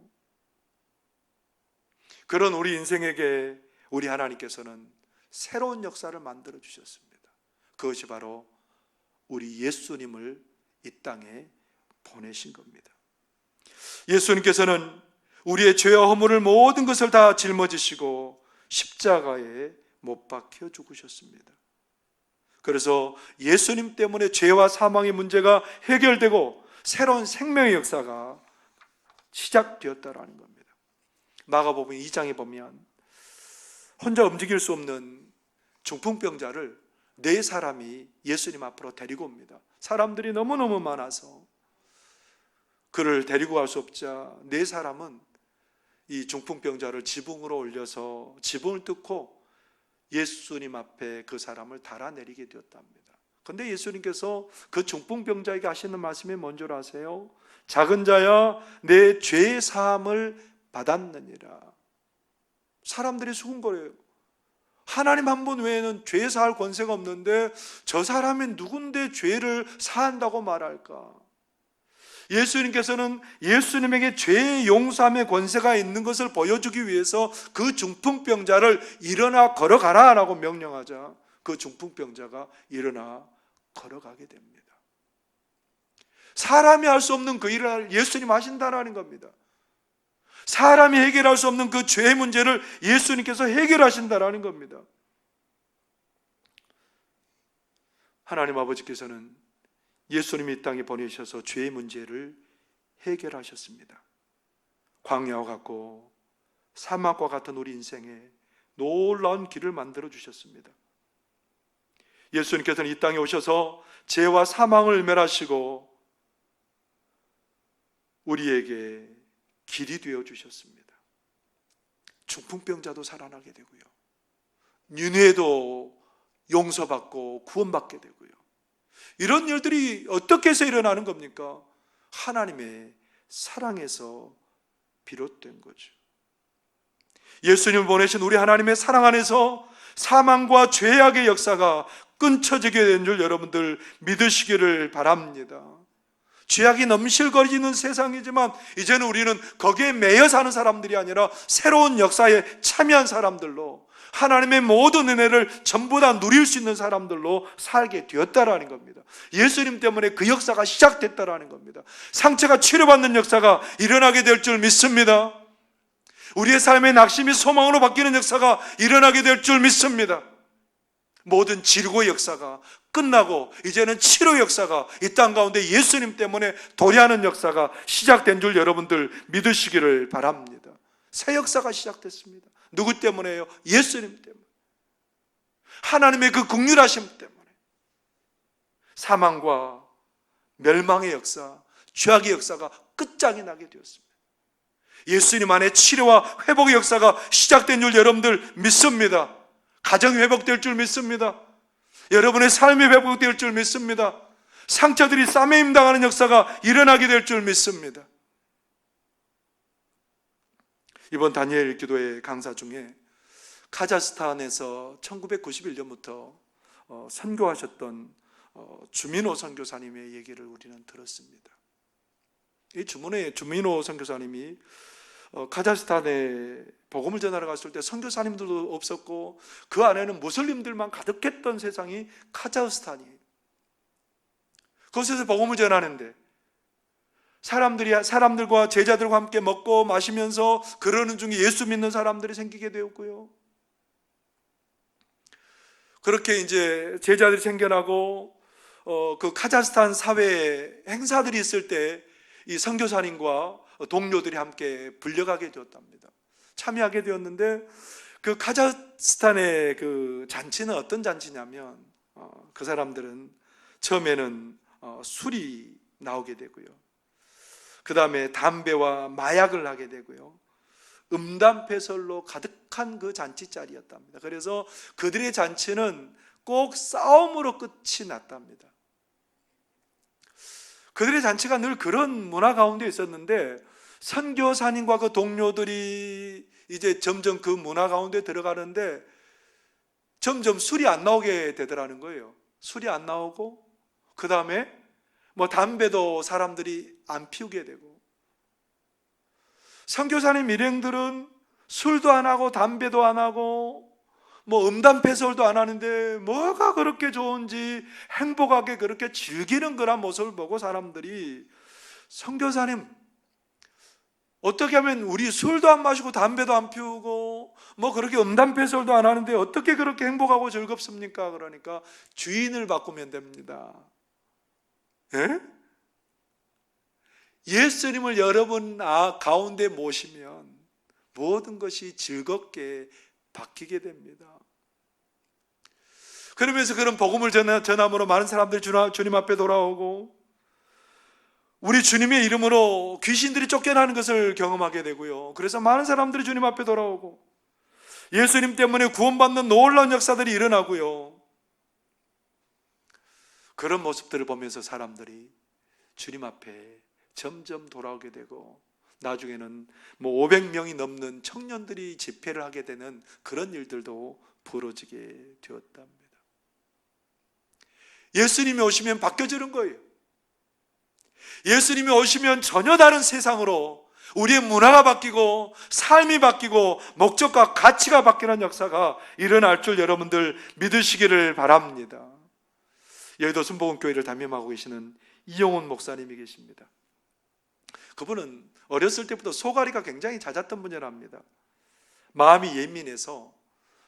[SPEAKER 1] 그런 우리 인생에게 우리 하나님께서는 새로운 역사를 만들어 주셨습니다. 그것이 바로 우리 예수님을 이 땅에 보내신 겁니다. 예수님께서는 우리의 죄와 허물을 모든 것을 다 짊어지시고 십자가에 못 박혀 죽으셨습니다. 그래서 예수님 때문에 죄와 사망의 문제가 해결되고 새로운 생명의 역사가 시작되었다라는 겁니다. 마가복음 2장에 보면 혼자 움직일 수 없는 중풍병자를 4사람이 예수님 앞으로 데리고 옵니다. 사람들이 너무너무 많아서 그를 데리고 갈 수 없자 4사람은 이 중풍병자를 지붕으로 올려서 지붕을 뚫고 예수님 앞에 그 사람을 달아내리게 되었답니다. 그런데 예수님께서 그 중풍병자에게 하시는 말씀이 뭔 줄 아세요? 작은 자야, 내 죄의 사함을 받았느니라. 사람들이 수군거려요. 하나님 한 분 외에는 죄 사할 권세가 없는데 저 사람이 누군데 죄를 사한다고 말할까? 예수님께서는 예수님에게 죄의 용서함의 권세가 있는 것을 보여주기 위해서 그 중풍병자를 일어나 걸어가라 라고 명령하자 그 중풍병자가 일어나 걸어가게 됩니다. 사람이 할 수 없는 그 일을 예수님 하신다는 겁니다. 사람이 해결할 수 없는 그 죄의 문제를 예수님께서 해결하신다는 겁니다. 하나님 아버지께서는 예수님이 이 땅에 보내셔서 죄의 문제를 해결하셨습니다. 광야와 같고 사막과 같은 우리 인생에 놀라운 길을 만들어 주셨습니다. 예수님께서는 이 땅에 오셔서 죄와 사망을 멸하시고 우리에게 길이 되어 주셨습니다. 중풍병자도 살아나게 되고요, 니느웨도 용서받고 구원받게 되고요. 이런 일들이 어떻게 해서 일어나는 겁니까? 하나님의 사랑에서 비롯된 거죠. 예수님을 보내신 우리 하나님의 사랑 안에서 사망과 죄악의 역사가 끊쳐지게 된 줄 여러분들 믿으시기를 바랍니다. 죄악이 넘실거리는 세상이지만 이제는 우리는 거기에 매여 사는 사람들이 아니라 새로운 역사에 참여한 사람들로 하나님의 모든 은혜를 전부 다 누릴 수 있는 사람들로 살게 되었다라는 겁니다. 예수님 때문에 그 역사가 시작됐다라는 겁니다. 상처가 치료받는 역사가 일어나게 될 줄 믿습니다. 우리의 삶의 낙심이 소망으로 바뀌는 역사가 일어나게 될 줄 믿습니다. 모든 질고의 역사가 끝나고 이제는 치료의 역사가 이 땅 가운데 예수님 때문에 도래하는 역사가 시작된 줄 여러분들 믿으시기를 바랍니다. 새 역사가 시작됐습니다. 누구 때문에요? 예수님 때문에. 하나님의 그 긍휼하심 때문에. 사망과 멸망의 역사, 죄악의 역사가 끝장이 나게 되었습니다. 예수님 안에 치료와 회복의 역사가 시작된 줄 여러분들 믿습니다. 가정이 회복될 줄 믿습니다. 여러분의 삶이 회복될 줄 믿습니다. 상처들이 싸매임 당하는 역사가 일어나게 될 줄 믿습니다. 이번 다니엘 기도회 강사 중에 카자흐스탄에서 1991년부터 선교하셨던 주민호 선교사님의 얘기를 우리는 들었습니다. 이 주민호 선교사님이 카자흐스탄에 복음을 전하러 갔을 때 선교사님들도 없었고 그 안에는 무슬림들만 가득했던 세상이 카자흐스탄이에요. 그곳에서 복음을 전하는데 사람들과 제자들과 함께 먹고 마시면서 그러는 중에 예수 믿는 사람들이 생기게 되었고요. 그렇게 이제 제자들이 생겨나고 그 카자흐스탄 사회에 행사들이 있을 때 이 선교사님과 동료들이 함께 불려가게 되었답니다. 참여하게 되었는데 그 카자흐스탄의 그 잔치는 어떤 잔치냐면 그 사람들은 처음에는 술이 나오게 되고요. 그 다음에 담배와 마약을 하게 되고요. 음담패설로 가득한 그 잔치 자리였답니다. 그래서 그들의 잔치는 꼭 싸움으로 끝이 났답니다. 그들의 잔치가 늘 그런 문화 가운데 있었는데 선교사님과 그 동료들이 이제 점점 그 문화 가운데 들어가는데 점점 술이 안 나오게 되더라는 거예요. 술이 안 나오고 그 다음에 뭐 담배도 사람들이 안 피우게 되고 선교사님 일행들은 술도 안 하고 담배도 안 하고 뭐 음담패설도 안 하는데 뭐가 그렇게 좋은지 행복하게 그렇게 즐기는 그런 모습을 보고 사람들이 선교사님 어떻게 하면 우리 술도 안 마시고 담배도 안 피우고 뭐 그렇게 음담패설도 안 하는데 어떻게 그렇게 행복하고 즐겁습니까? 그러니까 주인을 바꾸면 됩니다. 예? 예수님을 여러분 가운데 모시면 모든 것이 즐겁게 바뀌게 됩니다. 그러면서 그런 복음을 전함으로 많은 사람들이 주님 앞에 돌아오고 우리 주님의 이름으로 귀신들이 쫓겨나는 것을 경험하게 되고요. 그래서 많은 사람들이 주님 앞에 돌아오고 예수님 때문에 구원받는 놀라운 역사들이 일어나고요. 그런 모습들을 보면서 사람들이 주님 앞에 점점 돌아오게 되고 나중에는 뭐 500명이 넘는 청년들이 집회를 하게 되는 그런 일들도 벌어지게 되었답니다. 예수님이 오시면 바뀌어지는 거예요. 예수님이 오시면 전혀 다른 세상으로 우리의 문화가 바뀌고 삶이 바뀌고 목적과 가치가 바뀌는 역사가 일어날 줄 여러분들 믿으시기를 바랍니다. 여의도 순복음교회를 담임하고 계시는 이용훈 목사님이 계십니다. 그분은 어렸을 때부터 소가리가 굉장히 잦았던 분이랍니다. 마음이 예민해서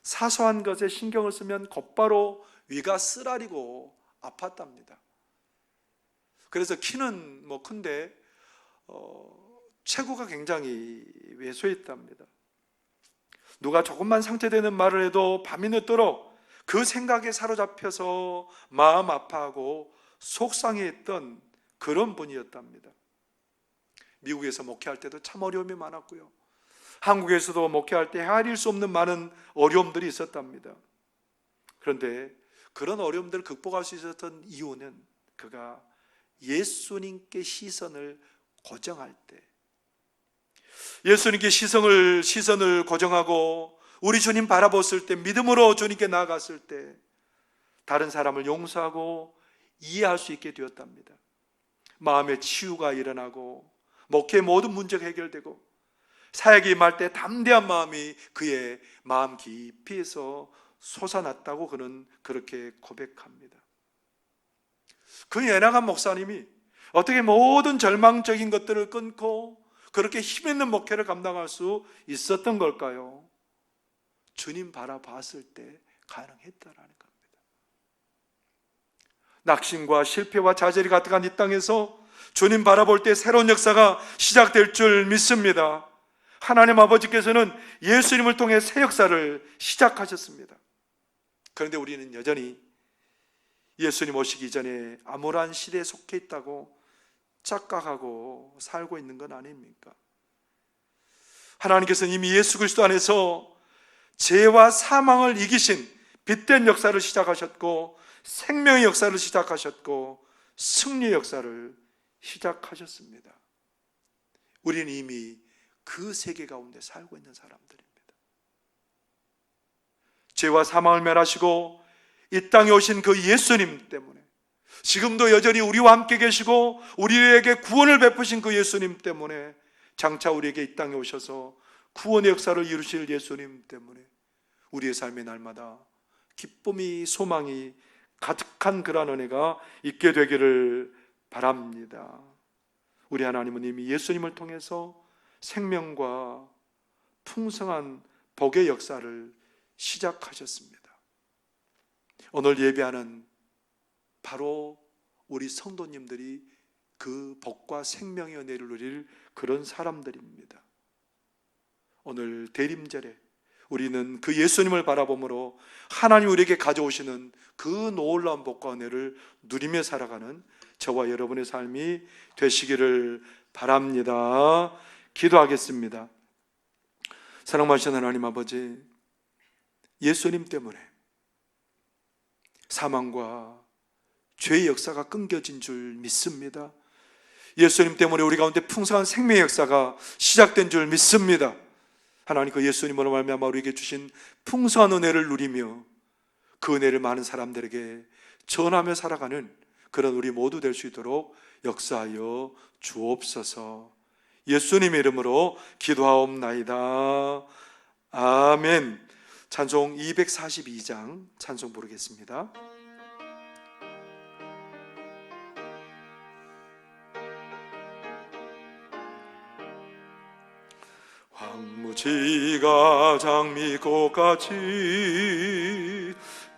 [SPEAKER 1] 사소한 것에 신경을 쓰면 곧바로 위가 쓰라리고 아팠답니다. 그래서 키는 뭐 큰데 체구가 굉장히 왜소했답니다. 누가 조금만 상처되는 말을 해도 밤이 늦도록 그 생각에 사로잡혀서 마음 아파하고 속상해했던 그런 분이었답니다. 미국에서 목회할 때도 참 어려움이 많았고요. 한국에서도 목회할 때 헤아릴 수 없는 많은 어려움들이 있었답니다. 그런데 그런 어려움들을 극복할 수 있었던 이유는 그가 예수님께 시선을 고정할 때, 예수님께 시선을 고정하고 우리 주님 바라봤을 때, 믿음으로 주님께 나아갔을 때 다른 사람을 용서하고 이해할 수 있게 되었답니다. 마음의 치유가 일어나고 목회의 모든 문제가 해결되고 사역에 임할 때 담대한 마음이 그의 마음 깊이에서 솟아났다고 그는 그렇게 고백합니다. 그 연약한 목사님이 어떻게 모든 절망적인 것들을 끊고 그렇게 힘있는 목회를 감당할 수 있었던 걸까요? 주님 바라봤을 때 가능했다라는 겁니다. 낙심과 실패와 좌절이 가득한 이 땅에서 주님 바라볼 때 새로운 역사가 시작될 줄 믿습니다. 하나님 아버지께서는 예수님을 통해 새 역사를 시작하셨습니다. 그런데 우리는 여전히 예수님 오시기 전에 암울한 시대에 속해 있다고 착각하고 살고 있는 건 아닙니까? 하나님께서는 이미 예수 그리스도 안에서 죄와 사망을 이기신 빛된 역사를 시작하셨고, 생명의 역사를 시작하셨고, 승리의 역사를 시작하셨습니다. 우리는 이미 그 세계 가운데 살고 있는 사람들입니다. 죄와 사망을 멸하시고 이 땅에 오신 그 예수님 때문에, 지금도 여전히 우리와 함께 계시고 우리에게 구원을 베푸신 그 예수님 때문에, 장차 우리에게 이 땅에 오셔서 구원의 역사를 이루실 예수님 때문에 우리의 삶의 날마다 기쁨이, 소망이 가득한 그러한 은혜가 있게 되기를 바랍니다. 우리 하나님은 이미 예수님을 통해서 생명과 풍성한 복의 역사를 시작하셨습니다. 오늘 예배하는 바로 우리 성도님들이 그 복과 생명의 은혜를 누릴 그런 사람들입니다. 오늘 대림절에 우리는 그 예수님을 바라보므로 하나님 우리에게 가져오시는 그 놀라운 복과 은혜를 누리며 살아가는 저와 여러분의 삶이 되시기를 바랍니다. 기도하겠습니다. 사랑하시는 하나님 아버지, 예수님 때문에 사망과 죄의 역사가 끊겨진 줄 믿습니다. 예수님 때문에 우리 가운데 풍성한 생명의 역사가 시작된 줄 믿습니다. 하나님, 그 예수님으로 말미암아 우리에게 주신 풍성한 은혜를 누리며 그 은혜를 많은 사람들에게 전하며 살아가는 그런 우리 모두 될 수 있도록 역사하여 주옵소서. 예수님의 이름으로 기도하옵나이다. 아멘. 찬송 242장 찬송 부르겠습니다. 황무지가 장미꽃같이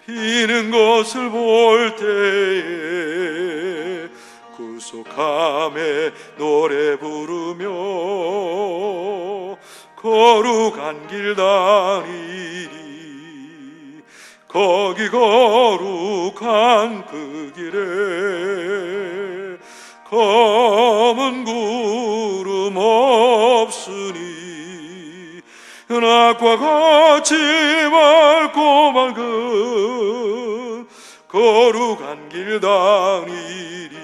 [SPEAKER 1] 피는 것을 볼 때에 구속함에 노래 부르며 거룩한 길 다니리. 거기 거룩한 그 길에 검은 구름 없으니 낮과 같이 맑고 맑은 거룩한 길 다니리.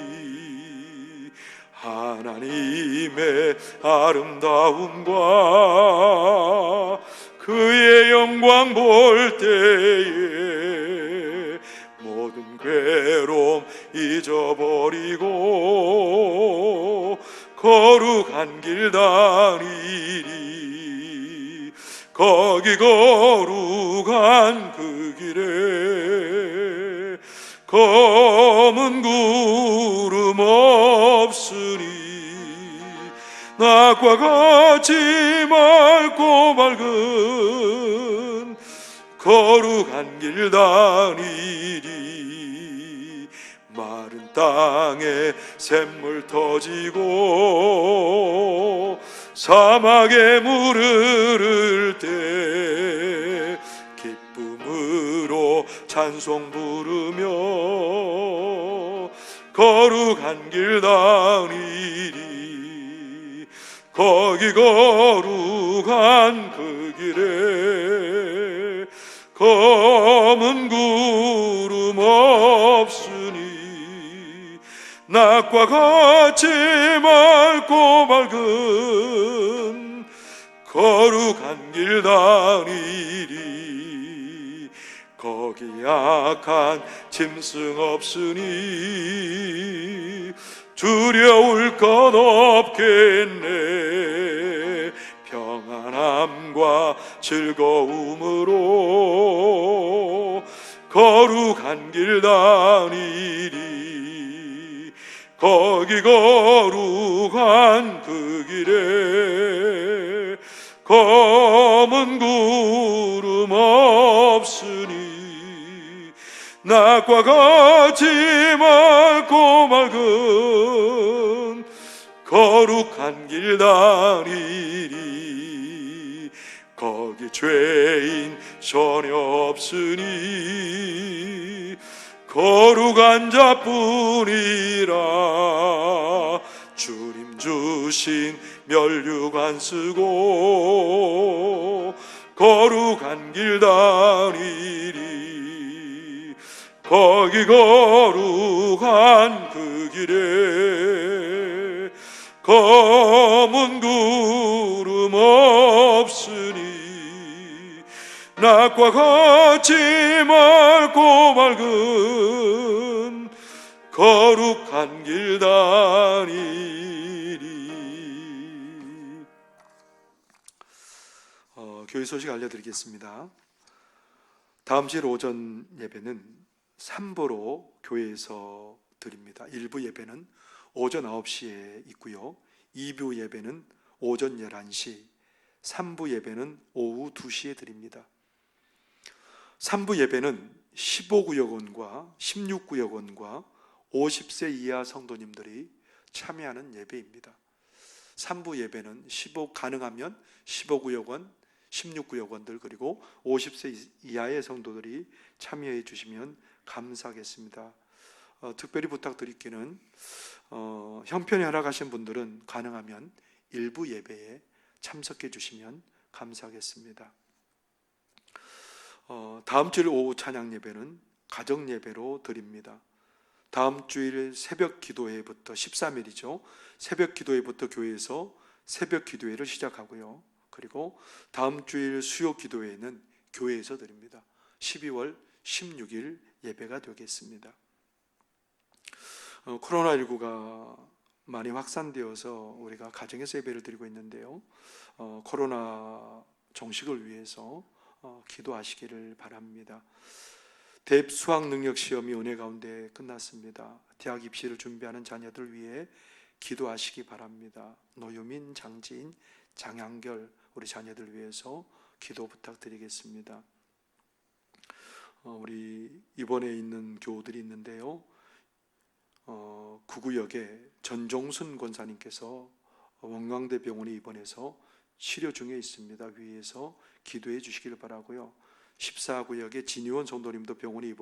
[SPEAKER 1] 하나님의 아름다움과 그의 영광 볼 때에 모든 괴로움 잊어버리고 거룩한 길 다니리. 거기 거룩한 그 길에 검은 구름 없으니 낮과 같이 맑고 맑은 거룩한 길 다니리. 마른 땅에 샘물 터지고 사막에 물을 때 기쁨으로 찬송 부르며 거룩한 길 다니리. 거기 거룩한 그 길에 검은 구름 없으니 낮과 같이 맑고 맑은 거룩한 길 다니리. 거기 약한 짐승 없으니 두려울 것 없겠네. 평안함과 즐거움으로 거룩한 길 다니리. 거기 거룩한 그 길에 검은 구름 없으니 낮과 같이 맑고 맑은 거룩한 길 다니리. 거기 죄인 전혀 없으니 거룩한 자뿐이라. 주님 주신 면류관 안 쓰고 거룩한 길 다니리. 거기 거룩한 그 길에 검은 구름 없으니 낮과 같이 맑고 맑은 거룩한 길 다니리. 교회 소식 알려드리겠습니다. 다음 주일 오전 예배는 3부로 교회에서 드립니다. 1부 예배는 오전 9시에 있고요. 2부 예배는 오전 11시, 3부 예배는 오후 2시에 드립니다. 3부 예배는 15구역원과 16구역원과 50세 이하 성도님들이 참여하는 예배입니다. 3부 예배는 가능하면 15구역원, 16구역원들 그리고 50세 이하의 성도들이 참여해 주시면 감사하겠습니다. 특별히 부탁드리기는 형편이 허락하신 분들은 가능하면 일부 예배에 참석해 주시면 감사하겠습니다. 다음 주일 오후 찬양 예배는 가정 예배로 드립니다. 다음 주일 새벽 기도회부터 13일이죠. 새벽 기도회부터 교회에서 새벽 기도회를 시작하고요. 그리고 다음 주일 수요 기도회는 교회에서 드립니다. 12월 16일 예배가 되겠습니다. 코로나19가 많이 확산되어서 우리가 가정에서 예배를 드리고 있는데요. 코로나 종식을 위해서 기도하시기를 바랍니다. 대입 수학 능력 시험이 은혜 가운데 끝났습니다. 대학 입시를 준비하는 자녀들 위해 기도하시기 바랍니다. 노유민, 장지인, 장양결 우리 자녀들 위해서 기도 부탁드리겠습니다. 우리 입원해 있는 교우들이 있는데요. 구구역에 전종순 권사님께서 원광대 병원에 입원해서 치료 중에 있습니다. 위에서 기도해 주시길 바라고요. 14구역에 진유원 성도님도 병원에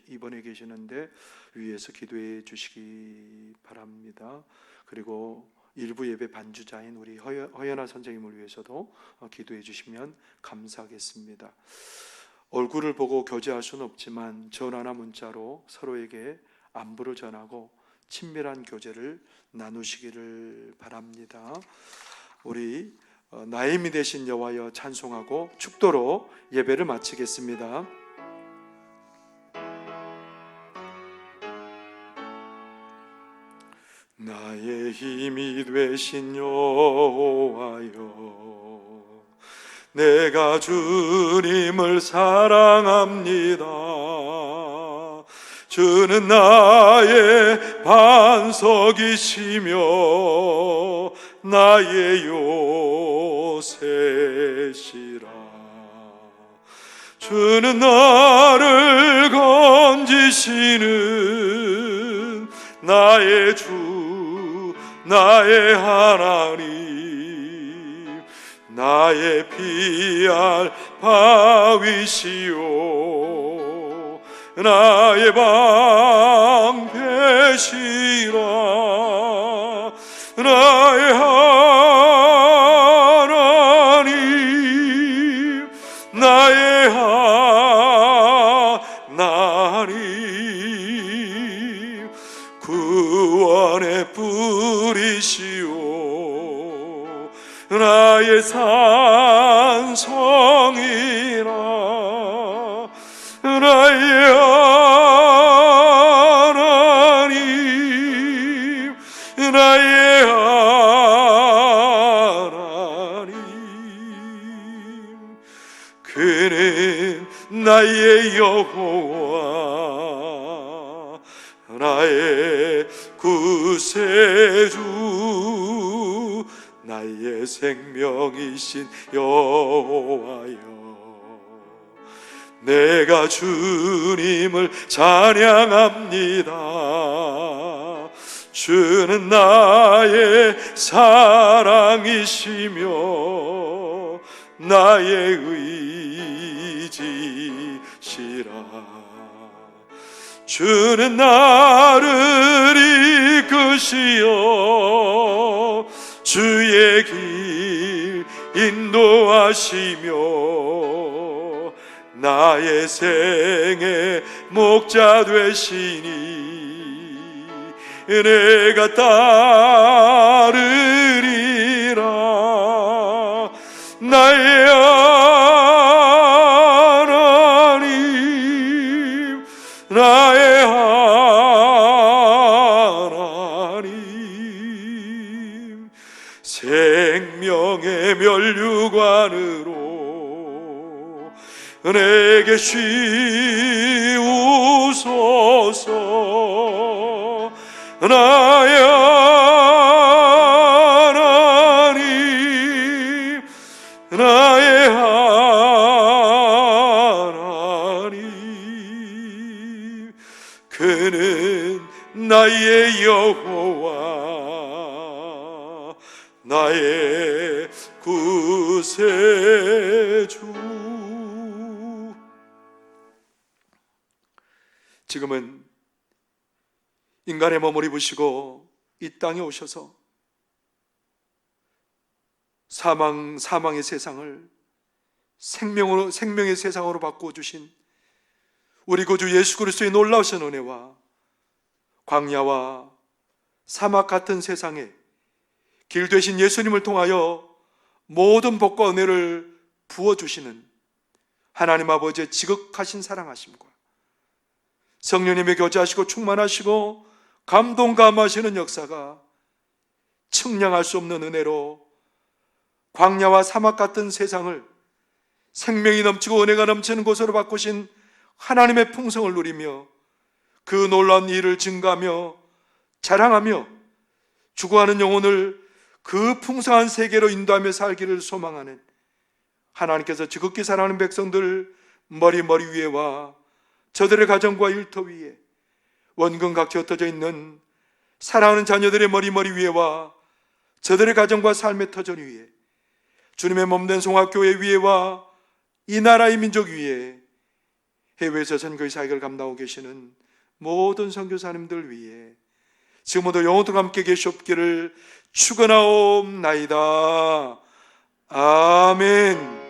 [SPEAKER 1] 입원해 계시는데 위에서 기도해 주시기 바랍니다. 그리고 일부 예배 반주자인 우리 허연아 선생님을 위해서도 기도해 주시면 감사하겠습니다. 얼굴을 보고 교제할 수는 없지만 전화나 문자로 서로에게 안부를 전하고 친밀한 교제를 나누시기를 바랍니다. 우리 나의 힘이 되신 여호와여 찬송하고 축도로 예배를 마치겠습니다. 나의 힘이 되신 여호와여 내가 주님을 사랑합니다. 주는 나의 반석이시며 나의 요새시라. 주는 나를 건지시는 나의 주, 나의 하나님, 나의 피할 바위시오 나의 방패시라. 나의 하나님, 나의 하나님, 구원의 뿌리시오 나의 산성이라. 나의 하나님, 나의 하나님, 그는 나의 여호와 나의 구세주 나의 생명이신 여호와여, 내가 주님을 찬양합니다. 주는 나의 사랑이시며 나의 의지시라. 주는 나를 이끄시어 주의 길 인도하시며 나의 생의 목자 되시니 내가 따르리라. 나의 하나님, 나의 하나님, 생명의 면류관으로 내게 쉬우소서. 나의 하나님, 나의 하나님, 그는 나의 여호와, 나의 구세주. 지금은 인간의 몸을 입으시고 이 땅에 오셔서 사망의 세상을 생명의 세상으로 바꾸어 주신 우리 구주 예수 그리스도의 놀라우신 은혜와 광야와 사막 같은 세상에 길 되신 예수님을 통하여 모든 복과 은혜를 부어주시는 하나님 아버지의 지극하신 사랑하심과 성령님의 교제하시고 충만하시고 감동 감화하시는 역사가 측량할 수 없는 은혜로 광야와 사막 같은 세상을 생명이 넘치고 은혜가 넘치는 곳으로 바꾸신 하나님의 풍성을 누리며 그 놀라운 일을 증가하며 자랑하며 죽어가는 영혼을 그 풍성한 세계로 인도하며 살기를 소망하는 하나님께서 지극히 사랑하는 백성들 머리 위에와 저들의 가정과 일터 위에 원근각지 흩어져 있는 사랑하는 자녀들의 머리 위에와 저들의 가정과 삶의 터전 위에 주님의 몸된 송악교회 위에와 이 나라의 민족 위에 해외에서 선교의 사역을 감당하고 계시는 모든 선교사님들 위에 지금부터 영원토록 함께 계시옵기를 축원하옵나이다. 아멘.